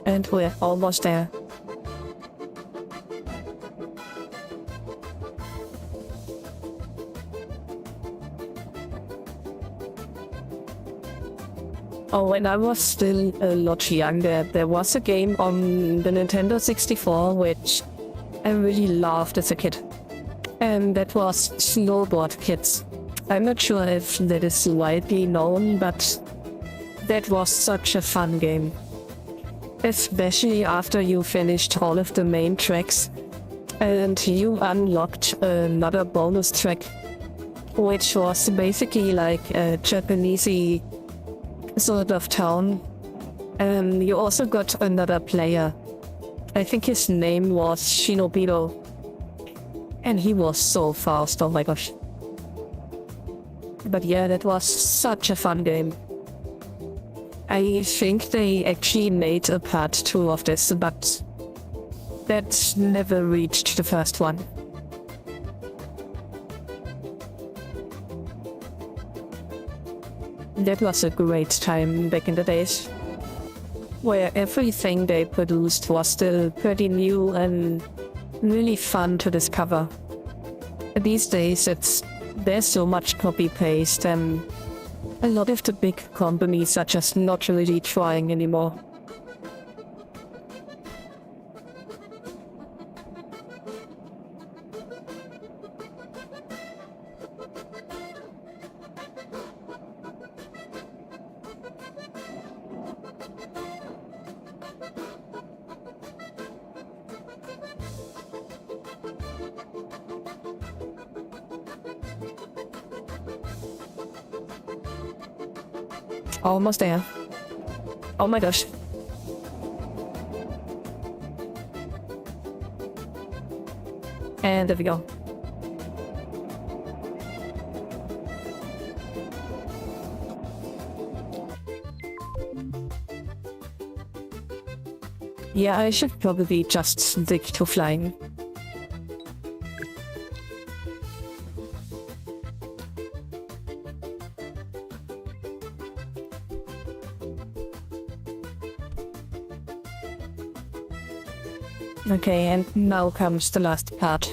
And we're almost there. Oh, when I was still a lot younger, there was a game on the Nintendo 64 which I really loved as a kid. And that was Snowboard Kids. I'm not sure if that is widely known, but that was such a fun game. Especially after you finished all of the main tracks and you unlocked another bonus track, which was basically like a Japanesey sort of town. And you also got another player. I think his name was Shinobito. And he was so fast, oh my gosh. But yeah, that was such a fun game. I think they actually made a part 2 of this, but that never reached the first one. That was a great time back in the days, where everything they produced was still pretty new and really fun to discover. These days there's so much copy-paste and a lot of the big companies are just not really trying anymore. Almost there. Oh my gosh. And there we go. Yeah, I should probably just stick to flying. Okay, and now comes the last part,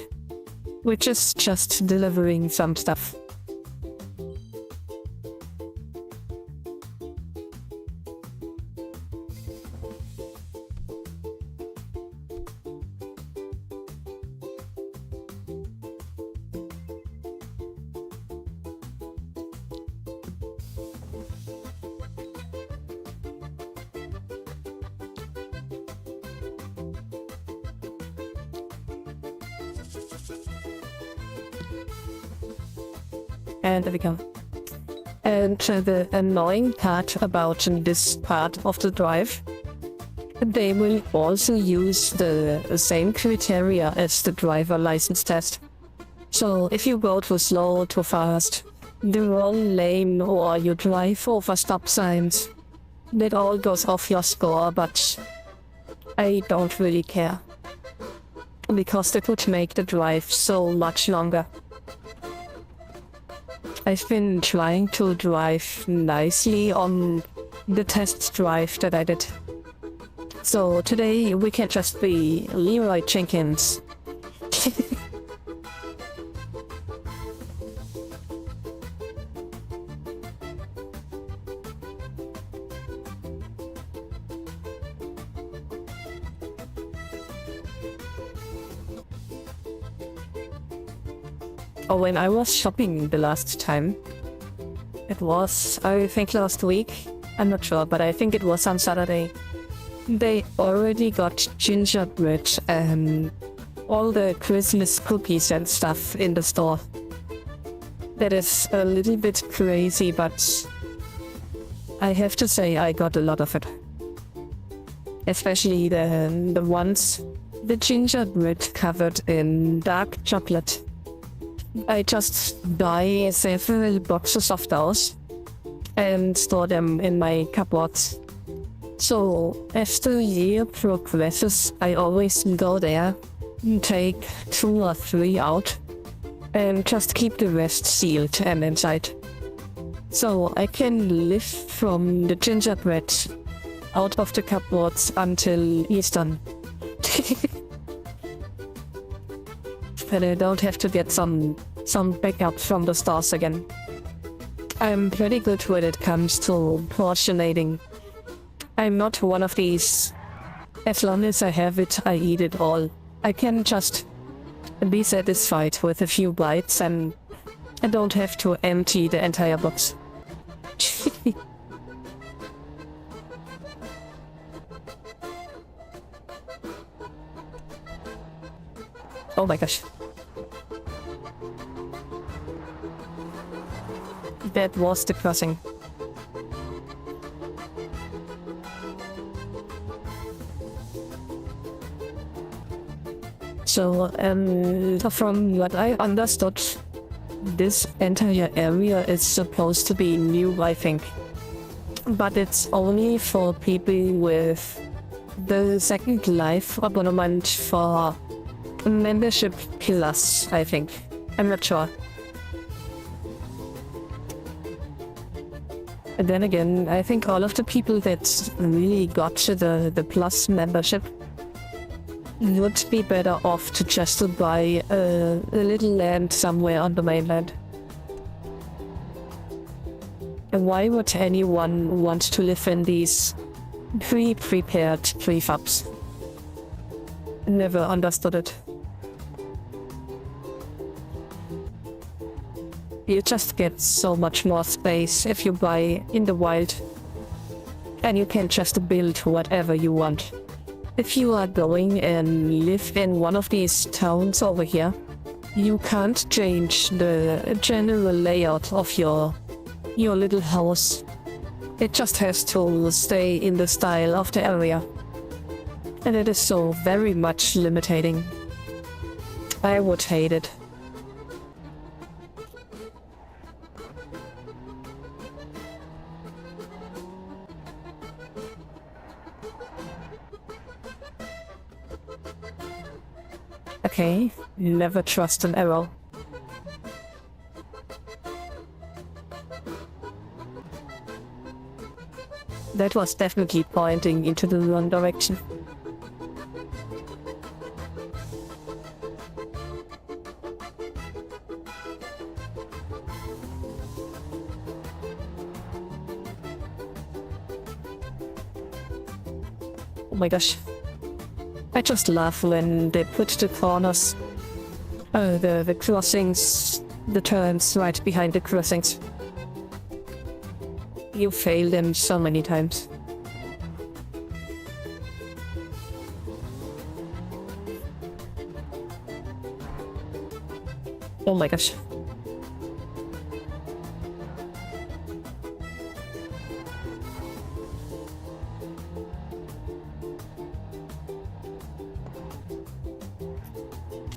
which is just delivering some stuff. And there we go. And the annoying part about this part of the drive, they will also use the same criteria as the driver license test. So if you go too slow, too fast, the wrong lane, or you drive over stop signs, that all goes off your score, but I don't really care, because it would make the drive so much longer. I've been trying to drive nicely on the test drive that I did. So today we can just be Leroy Jenkins. Oh, when I was shopping the last time, it was, I think last week, I'm not sure, but I think it was on Saturday. They already got gingerbread and all the Christmas cookies and stuff in the store. That is a little bit crazy, but I have to say I got a lot of it. Especially the ones, the gingerbread covered in dark chocolate. I just buy several boxes of those and store them in my cupboards. So as the year progresses, I always go there, take 2 or 3 out, and just keep the rest sealed and inside. So I can live from the gingerbread out of the cupboards until Easter. But I don't have to get some backup from the stores again. I'm pretty good when it comes to portionating. I'm not one of these, as long as I have it, I eat it all. I can just be satisfied with a few bites and I don't have to empty the entire box. Oh my gosh. That was the crossing. So, from what I understood, this entire area is supposed to be new, I think. But it's only for people with the Second Life abonnement for membership plus, I think. I'm not sure. And then again, I think all of the people that really got to the plus membership would be better off to just buy a little land somewhere on the mainland. And why would anyone want to live in these pre-prepared prefabs? Never understood it. You just get so much more space if you buy in the wild. And you can just build whatever you want. If you are going and live in one of these towns over here, you can't change the general layout of your little house. It just has to stay in the style of the area. And it is so very much limiting. I would hate it. Okay, never trust an arrow. That was definitely pointing into the wrong direction. Oh my gosh. I just laugh when they put the corners, the crossings, the turns right behind the crossings. You fail them so many times. Oh my gosh.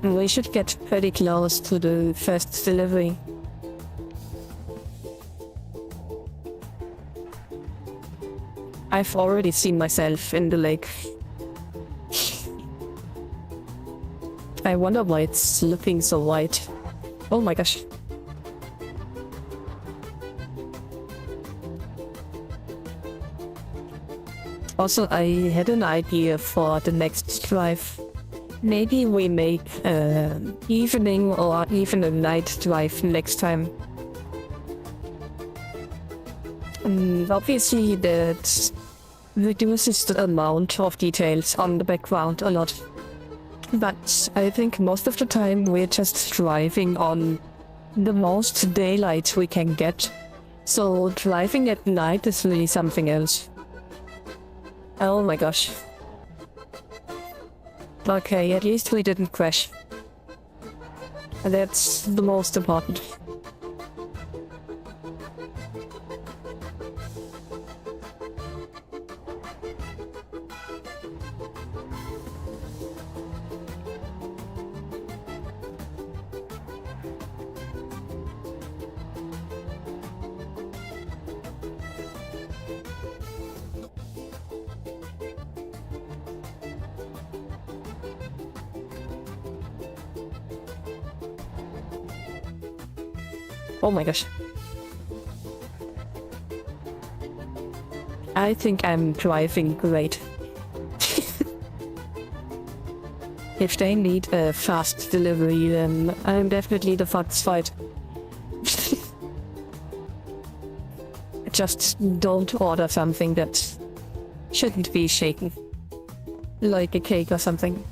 We should get pretty close to the first delivery. I've already seen myself in the lake. I wonder why it's looking so white. Oh my gosh. Also, I had an idea for the next drive. Maybe we make evening or even a night drive next time. Obviously that reduces the amount of details on the background a lot. But I think most of the time we're just driving on the most daylight we can get. So driving at night is really something else. Oh my gosh. Okay, at least we didn't crash. That's the most important. Oh my gosh. I think I'm driving great. If they need a fast delivery, then I'm definitely the fast fight. Just don't order something that shouldn't be shaken. Like a cake or something.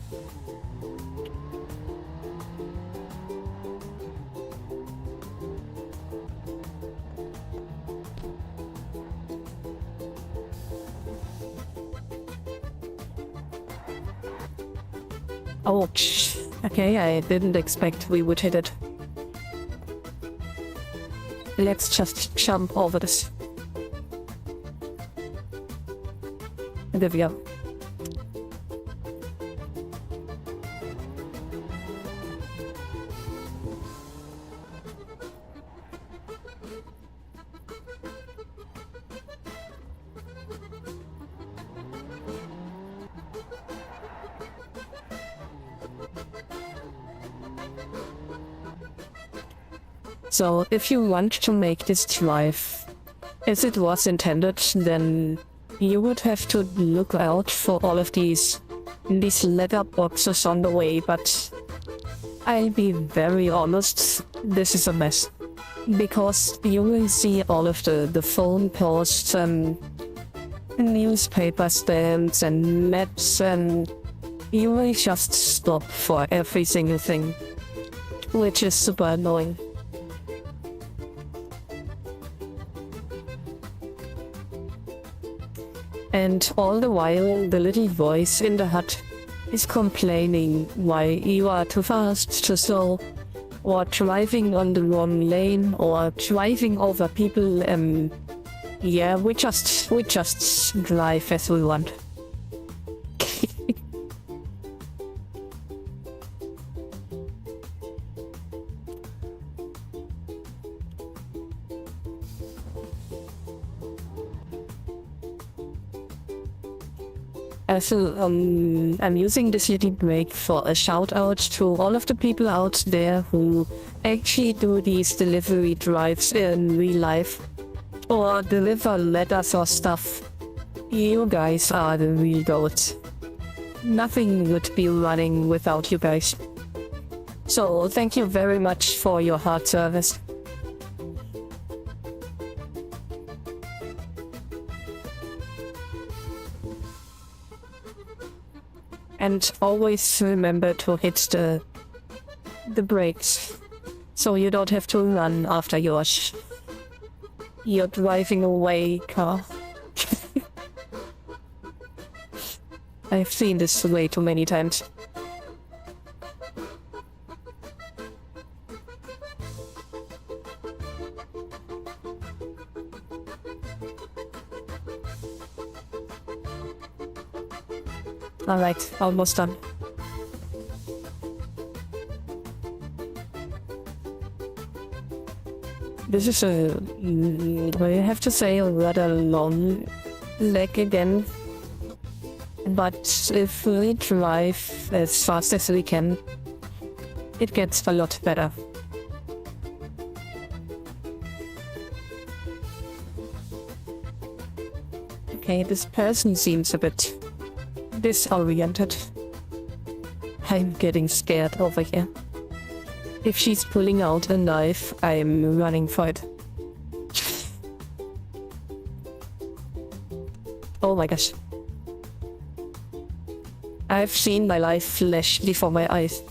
Ouch. Okay, I didn't expect we would hit it. Let's just jump over this. There we go. So, if you want to make this drive as it was intended, then you would have to look out for all of these letter boxes on the way, but I'll be very honest, this is a mess. Because you will see all of the phone posts and newspaper stamps and maps, and you will just stop for every single thing, which is super annoying. And all the while, the little voice in the hut is complaining why you are too fast, too slow, or driving on the wrong lane, or driving over people. Yeah, we just drive as we want. So, I'm using this little break for a shout out to all of the people out there who actually do these delivery drives in real life or deliver letters or stuff. You guys are the real goats. Nothing would be running without you guys. So, thank you very much for your hard service. And always remember to hit the brakes, so you don't have to run after your driving away car. I've seen this way too many times. Alright, almost done. This is I have to say, a rather long leg again. But if we drive as fast as we can, it gets a lot better. Okay, this person seems a bit disoriented. I'm getting scared over here. If she's pulling out a knife, I'm running for it. Oh my gosh. I've seen my life flash before my eyes.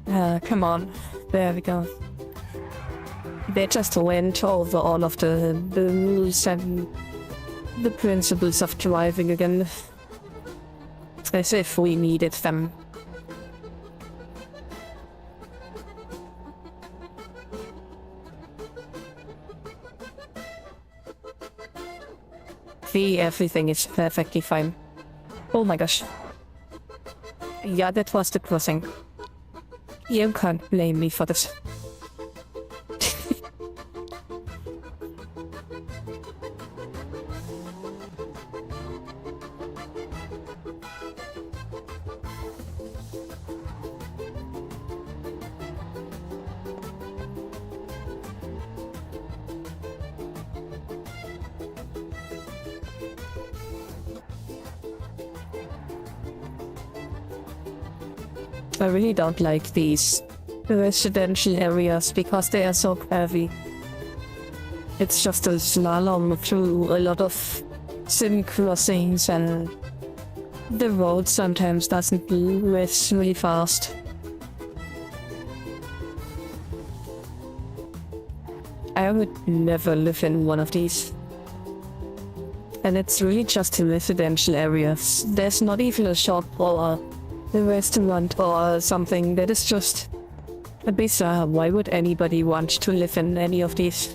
Come on. There we go. They just went over all of the rules and the principles of driving again. As if we needed them. See, everything is perfectly fine. Oh my gosh. Yeah, that was the crossing. You can't blame me for this. I really don't like these residential areas because they are so heavy. It's just a slalom through a lot of sim crossings and the road sometimes doesn't race really fast. I would never live in one of these. And it's really just residential areas. There's not even a shop or a restaurant or something. That is just bizarre. Why would anybody want to live in any of these?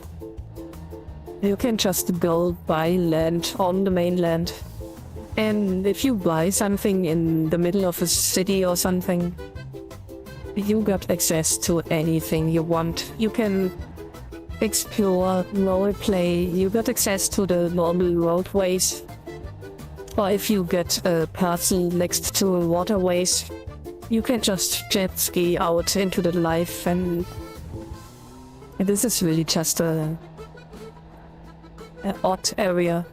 You can just go buy land on the mainland. And if you buy something in the middle of a city or something, you got access to anything you want. You can explore, roleplay, you got access to the normal roadways. Or if you get a parcel next to waterways, you can just jet ski out into the life, and this is really just an odd area.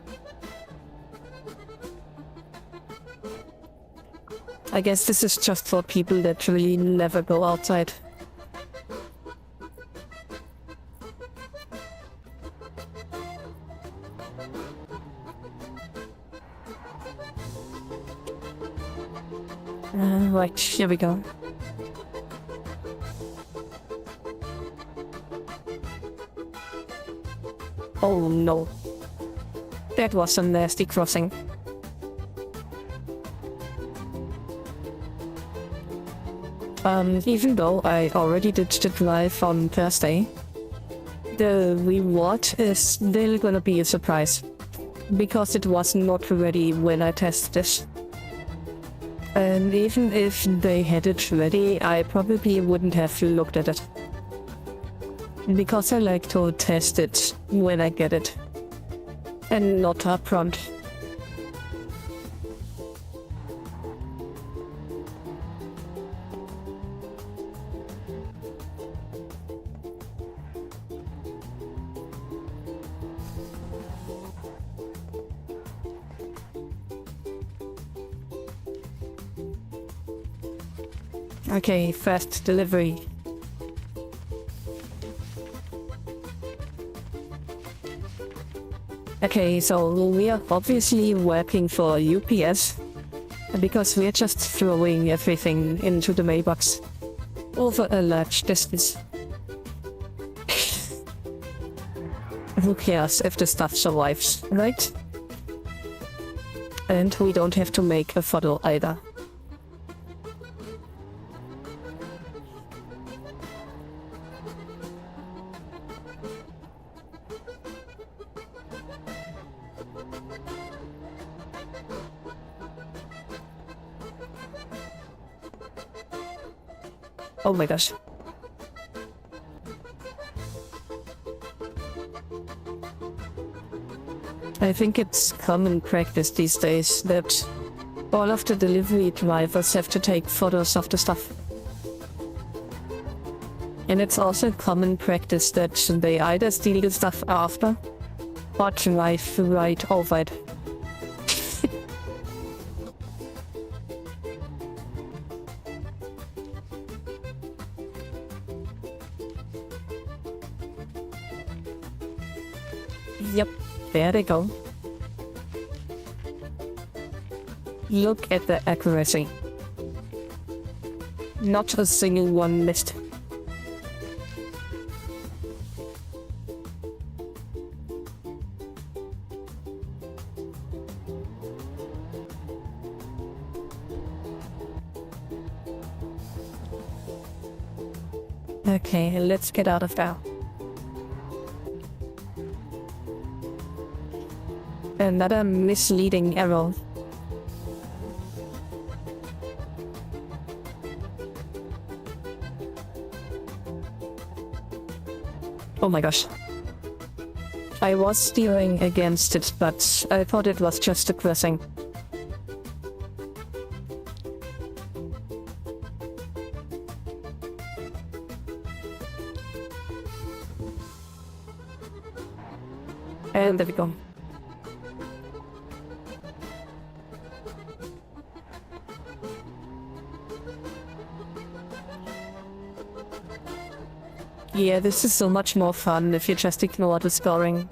I guess this is just for people that really never go outside. Right, here we go. Oh no. That was a nasty crossing. Even though I already did the drive on Thursday, the reward is still gonna be a surprise. Because it was not ready when I tested this. And even if they had it ready, I probably wouldn't have looked at it. Because I like to test it when I get it. And not up front. Okay, first delivery. Okay, so we are obviously working for UPS, because we're just throwing everything into the mailbox over a large distance. Who cares if the stuff survives, right? And we don't have to make a photo either. Oh my gosh. I think it's common practice these days that all of the delivery drivers have to take photos of the stuff. And it's also common practice that they either steal the stuff after or drive right over it. Yep, there they go. Look at the accuracy. Not a single one missed. Okay, let's get out of there. Another misleading arrow. Oh my gosh. I was steering against it, but I thought it was just a crossing. And there we go. Yeah, this is so much more fun if you just ignore the scoring.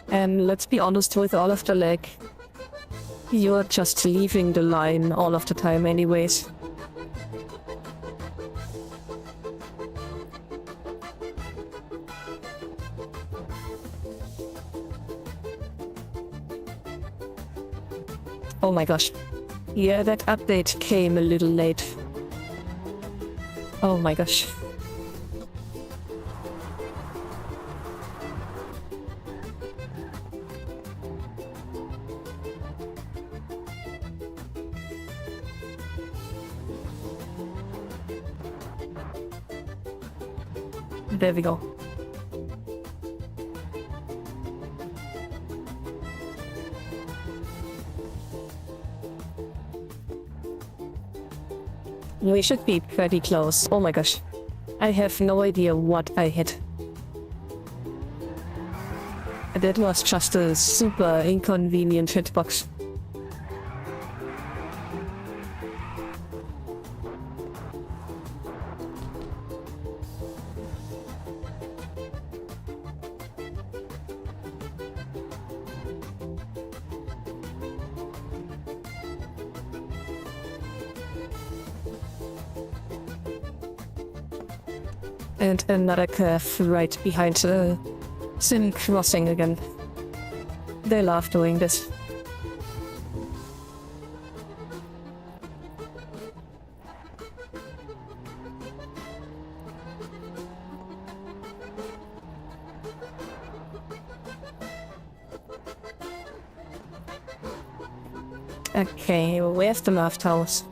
And let's be honest with all of the lag. You're just leaving the line all of the time anyways. Oh my gosh. Yeah, that update came a little late. Oh my gosh. There we go. We should be pretty close. Oh my gosh. I have no idea what I hit. That was just a super inconvenient hitbox. And another curve right behind the Sin crossing again. They love doing this. Okay, where's the last house?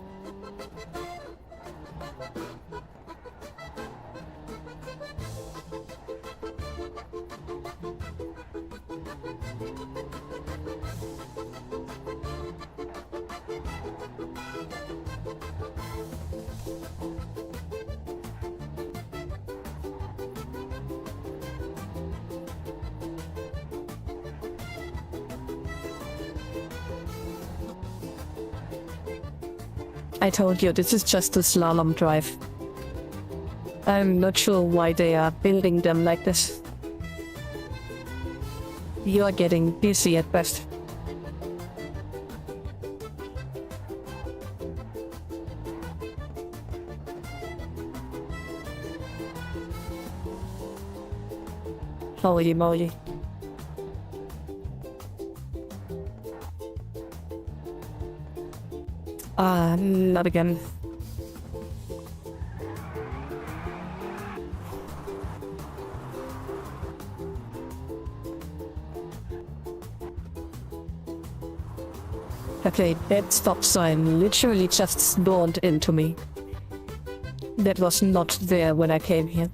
I told you, this is just a slalom drive. I'm not sure why they are building them like this. You are getting busy at best. Holy moly. Not again. Okay, that stop sign literally just spawned into me. That was not there when I came here.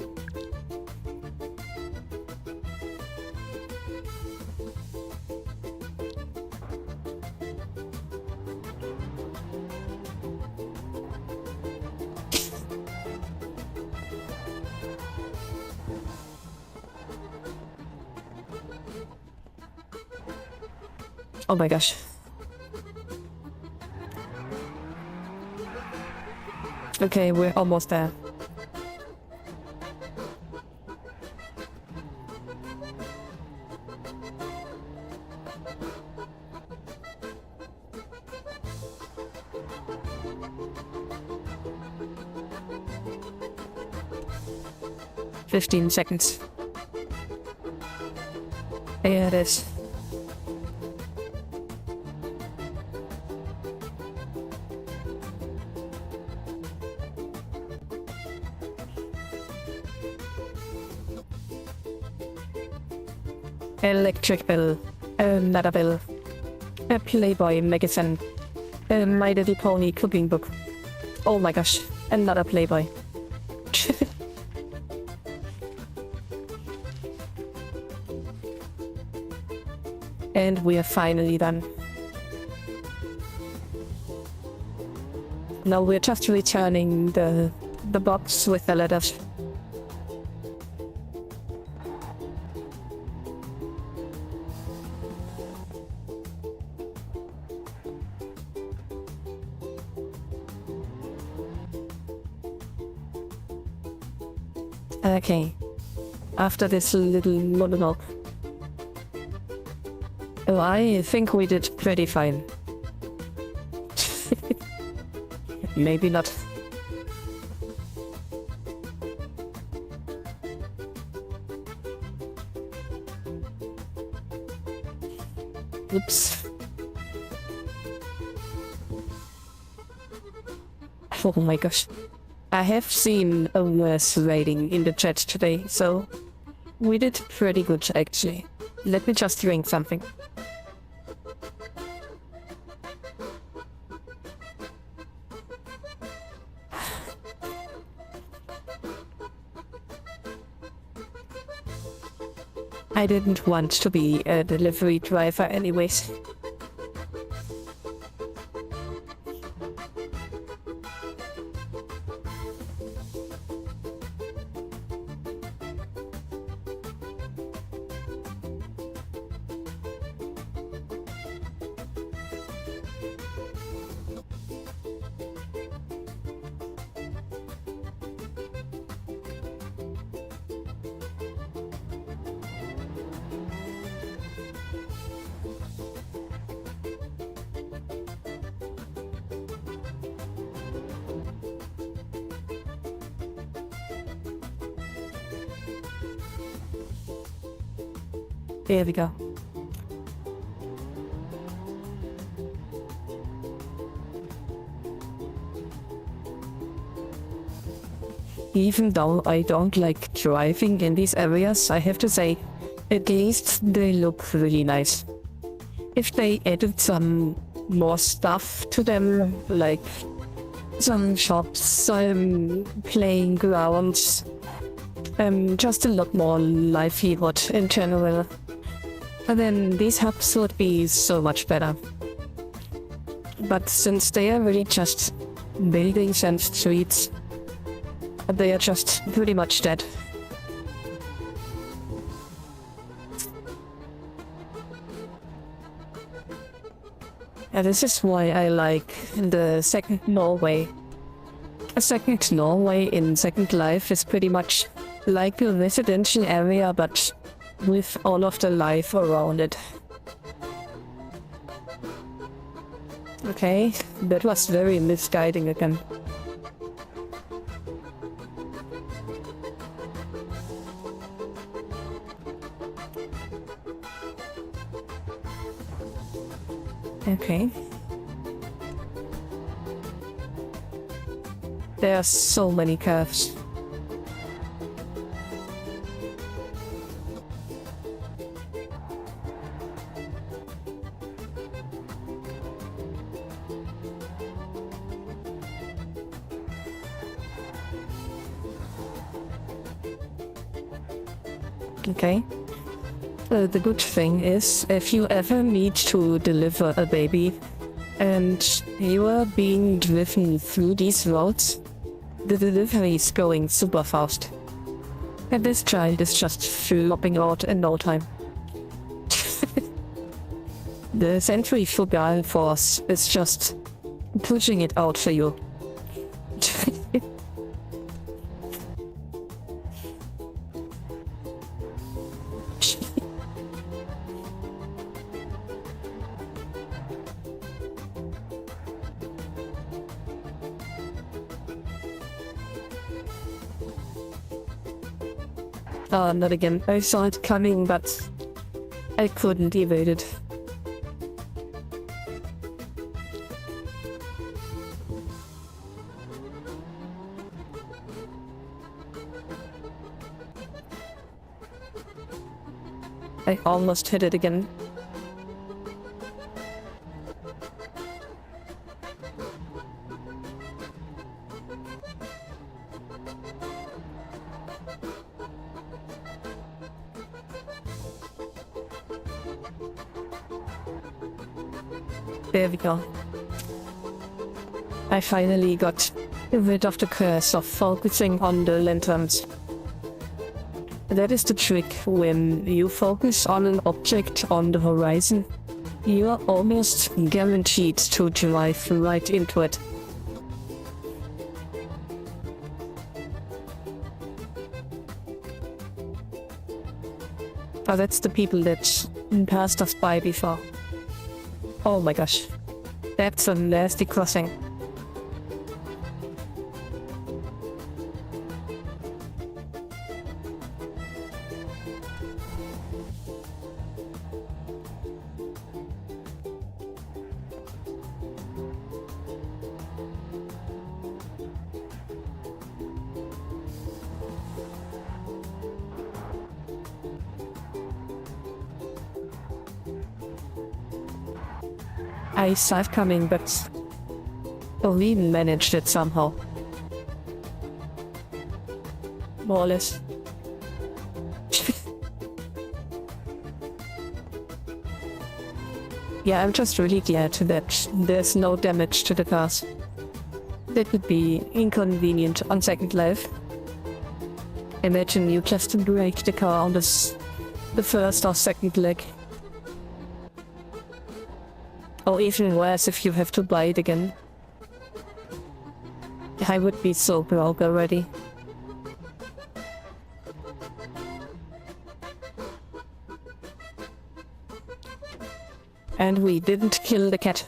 Oh my gosh. Okay, we're almost there. 15 seconds. Here it is. Electric Bell, Another Bell, a Playboy magazine, a My Little Pony cooking book. Oh my gosh, another Playboy. And we are finally done. Now we're just returning the box with the letters. Okay, after this little monologue, I think we did pretty fine. Maybe not. Oops. Oh my gosh. I have seen a worse rating in the chat today, so we did pretty good actually. Let me just drink something. I didn't want to be a delivery driver anyways. There we go. Even though I don't like driving in these areas, I have to say, at least they look really nice. If they added some more stuff to them, like some shops, some playgrounds, just a lot more livelihood in general, and then these hubs would be so much better. But since they are really just buildings and streets, they are just pretty much dead. And this is why I like the second Norway. A second Norway in Second Life is pretty much like a residential area, but with all of the life around it. Okay, that was very misguiding again. Okay. There are so many curves. Okay. The good thing is, if you ever need to deliver a baby and you are being driven through these roads, the delivery is going super fast. And this child is just flopping out in no time. The centrifugal force is just pushing it out for you. Not again. I saw it coming, but I couldn't evade it. I almost hit it again. There we go. I finally got rid of the curse of focusing on the lanterns. That is the trick. When you focus on an object on the horizon, you are almost guaranteed to drive right into it. Oh, that's the people that passed us by before. Oh my gosh. That's a nasty crossing. I saw it coming, but we managed it somehow. More or less. Yeah, I'm just really glad that there's no damage to the cars. That would be inconvenient on Second Life. Imagine you just break the car on the first or second leg. Or even worse if you have to buy it again. I would be so broke already. And we didn't kill the cat.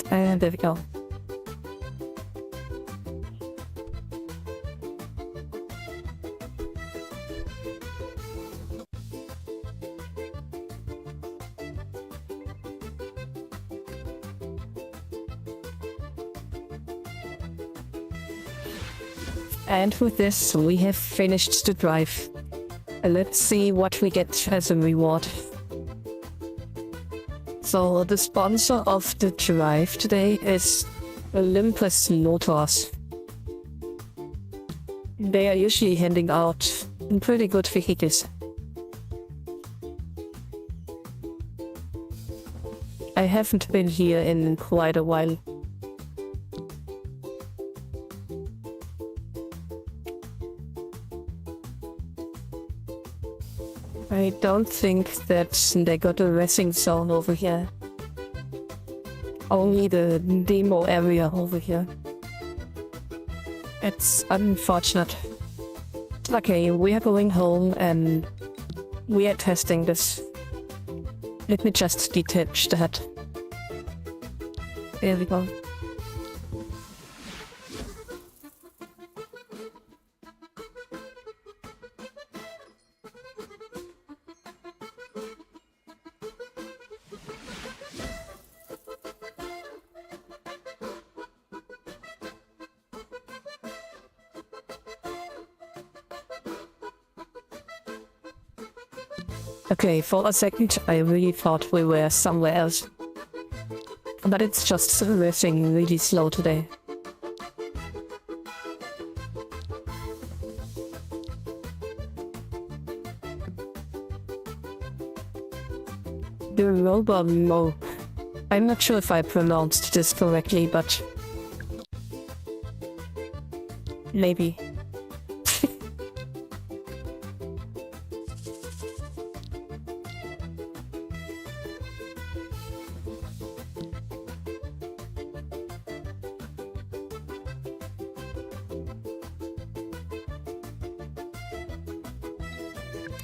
And there we go. And with this, we have finished the drive. Let's see what we get as a reward. So the sponsor of the drive today is Olympus Motors. They are usually handing out pretty good vehicles. I haven't been here in quite a while. I don't think that they got a racing zone over here. Only the demo area over here. It's unfortunate. Okay, we are going home and we are testing this. Let me just detach that. There we go. Okay, for a second I really thought we were somewhere else. But it's just racing really slow today. The Robo-Mo. I'm not sure if I pronounced this correctly, but maybe.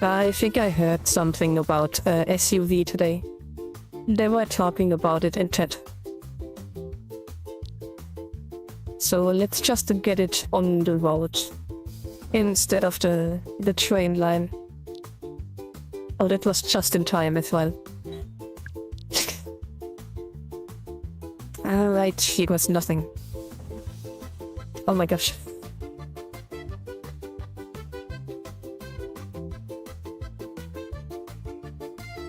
I think I heard something about SUV today. They were talking about it in chat. So let's just get it on the road instead of the train line. Oh, that was just in time as well. Alright, it was nothing. Oh my gosh.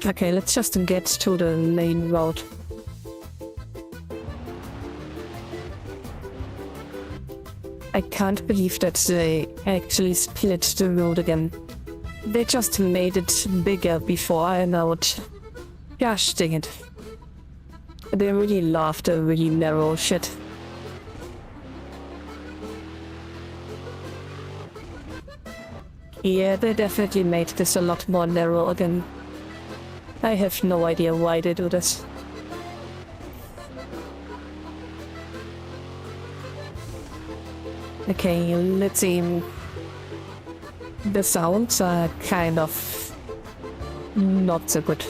Okay, let's just get to the main road. I can't believe that they actually split the road again. They just made it bigger before and now gosh dang it. They really love the really narrow shit. Yeah, they definitely made this a lot more narrow again. I have no idea why they do this. Okay, let's see. The sounds are kind of not so good.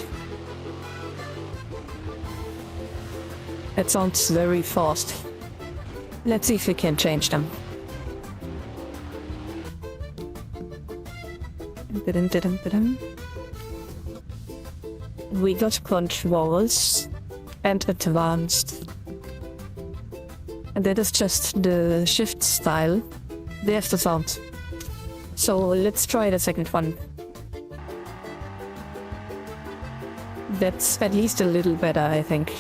It sounds very fast. Let's see if we can change them. We got controls and advanced. And that is just the shift style. There's the sound. So let's try the second one. That's at least a little better, I think.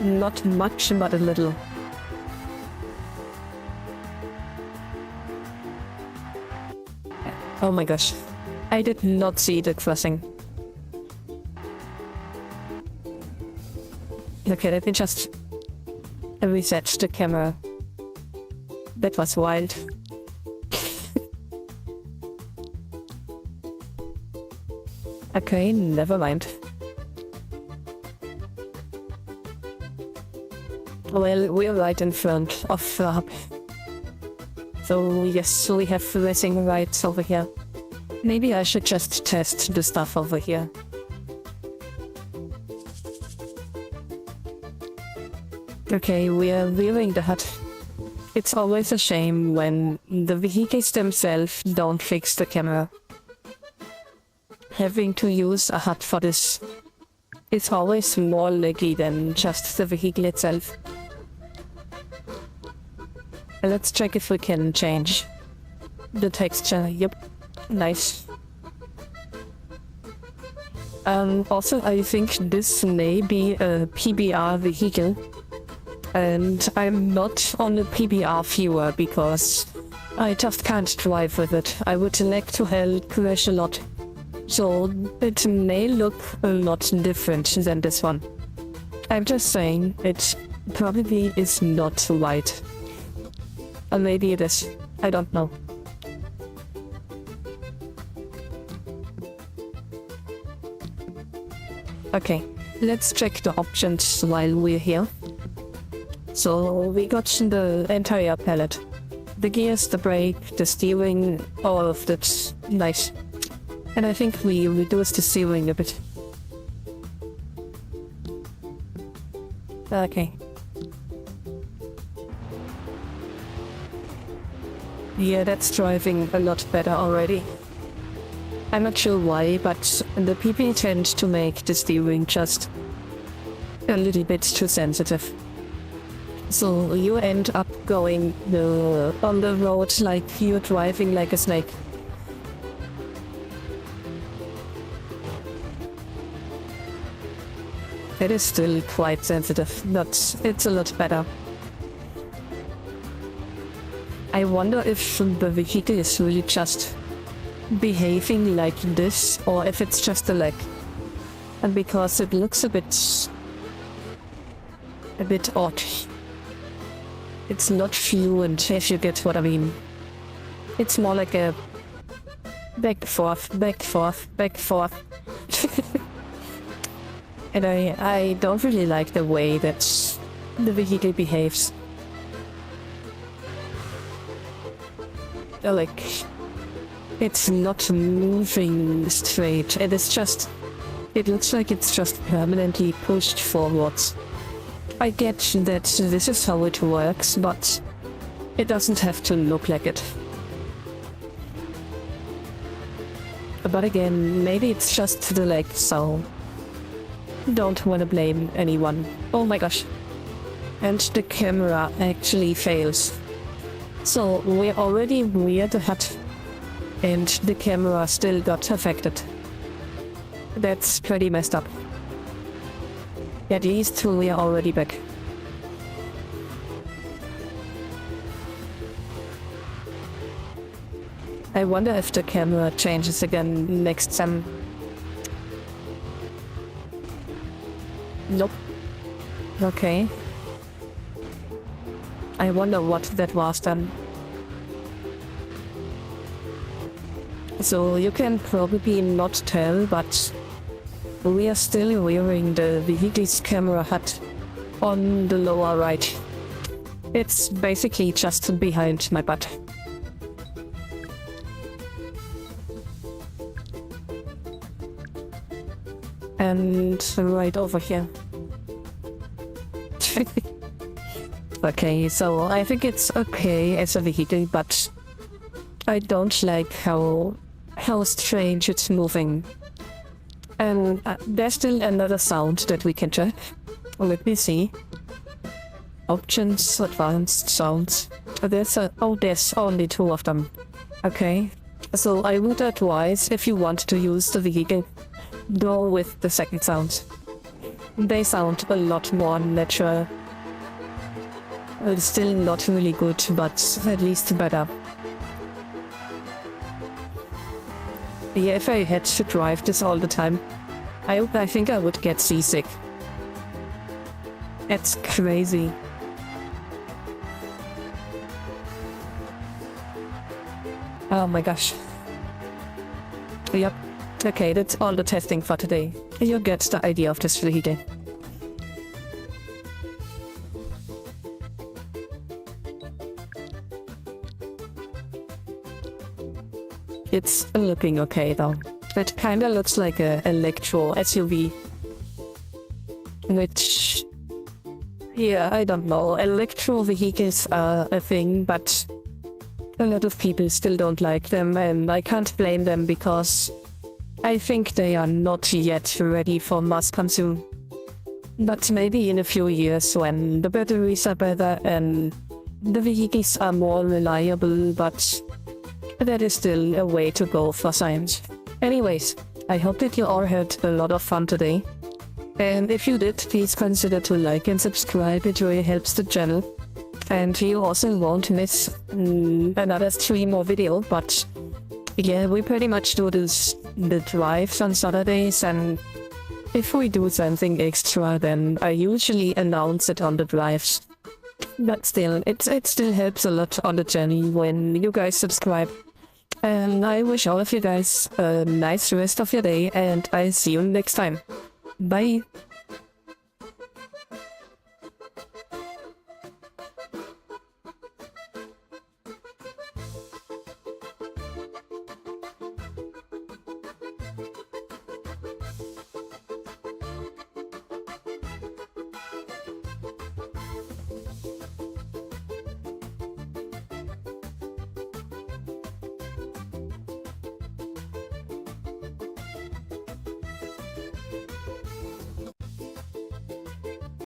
Not much, but a little. Oh my gosh. I did not see the crossing. Okay, let me just reset the camera. That was wild. Okay, never mind. Well, we're right in front of the hub. So yes, we have racing rights over here. Maybe I should just test the stuff over here. Okay, we are leaving the hut. It's always a shame when the vehicles themselves don't fix the camera. Having to use a hut for this is always more laggy than just the vehicle itself. Let's check if we can change the texture. Yep, nice. Also, I think this may be a PBR vehicle. And I'm not on a PBR viewer because I just can't drive with it. I would like to hell crash a lot. So it may look a lot different than this one. I'm just saying it probably is not right. Or maybe it is. I don't know. Okay, let's check the options while we're here. So we got the entire palette. The gears, the brake, the steering, all of that. Nice. And I think we reduced the steering a bit. Okay. Yeah, that's driving a lot better already. I'm not sure why, but the PP tend to make the steering just a little bit too sensitive. So you end up going on the road like you're driving like a snake. It is still quite sensitive, but it's a lot better. I wonder if the vehicle is really just behaving like this, or if it's just a lag. And because it looks a bit odd. It's not fluent, if you get what I mean. It's more like a back forth, back forth, back forth. And I don't really like the way that the vehicle behaves. It's not moving straight. It is just... It looks like it's just permanently pushed forwards. I get that this is how it works, but it doesn't have to look like it. But again, maybe it's just the leg, so don't wanna blame anyone. Oh my gosh. And the camera actually fails. So we're already weird hat, and the camera still got affected. That's pretty messed up. At least we are already back. I wonder if the camera changes again next time. Nope. Okay. I wonder what that was then. So you can probably not tell, but we are still wearing the vehicle's camera hat on the lower right. It's basically just behind my butt. And right over here. Okay, so I think it's okay as a vehicle, but I don't like how strange it's moving. And there's still another sound that we can check. Let me see. Options, advanced sounds. There's only 2 of them. Okay. So I would advise, if you want to use the vehicle, go with the second sound. They sound a lot more natural. It's still not really good, but at least better. Yeah, if I had to drive this all the time, I think I would get seasick. It's crazy. Oh my gosh. Yep. Okay, that's all the testing for today. You get the idea of this vehicle. It's looking okay though. It kinda looks like a electro SUV. Which... yeah, I don't know. Electro vehicles are a thing, but a lot of people still don't like them, and I can't blame them because I think they are not yet ready for mass consume. But maybe in a few years when the batteries are better and the vehicles are more reliable, but that is still a way to go for science. Anyways, I hope that you all had a lot of fun today. And if you did, please consider to like and subscribe, it really helps the channel. And you also won't miss another stream or video, but yeah, we pretty much do the drives on Saturdays, and if we do something extra, then I usually announce it on the drives. But still, it still helps a lot on the channel when you guys subscribe. And I wish all of you guys a nice rest of your day, and I'll see you next time. Bye!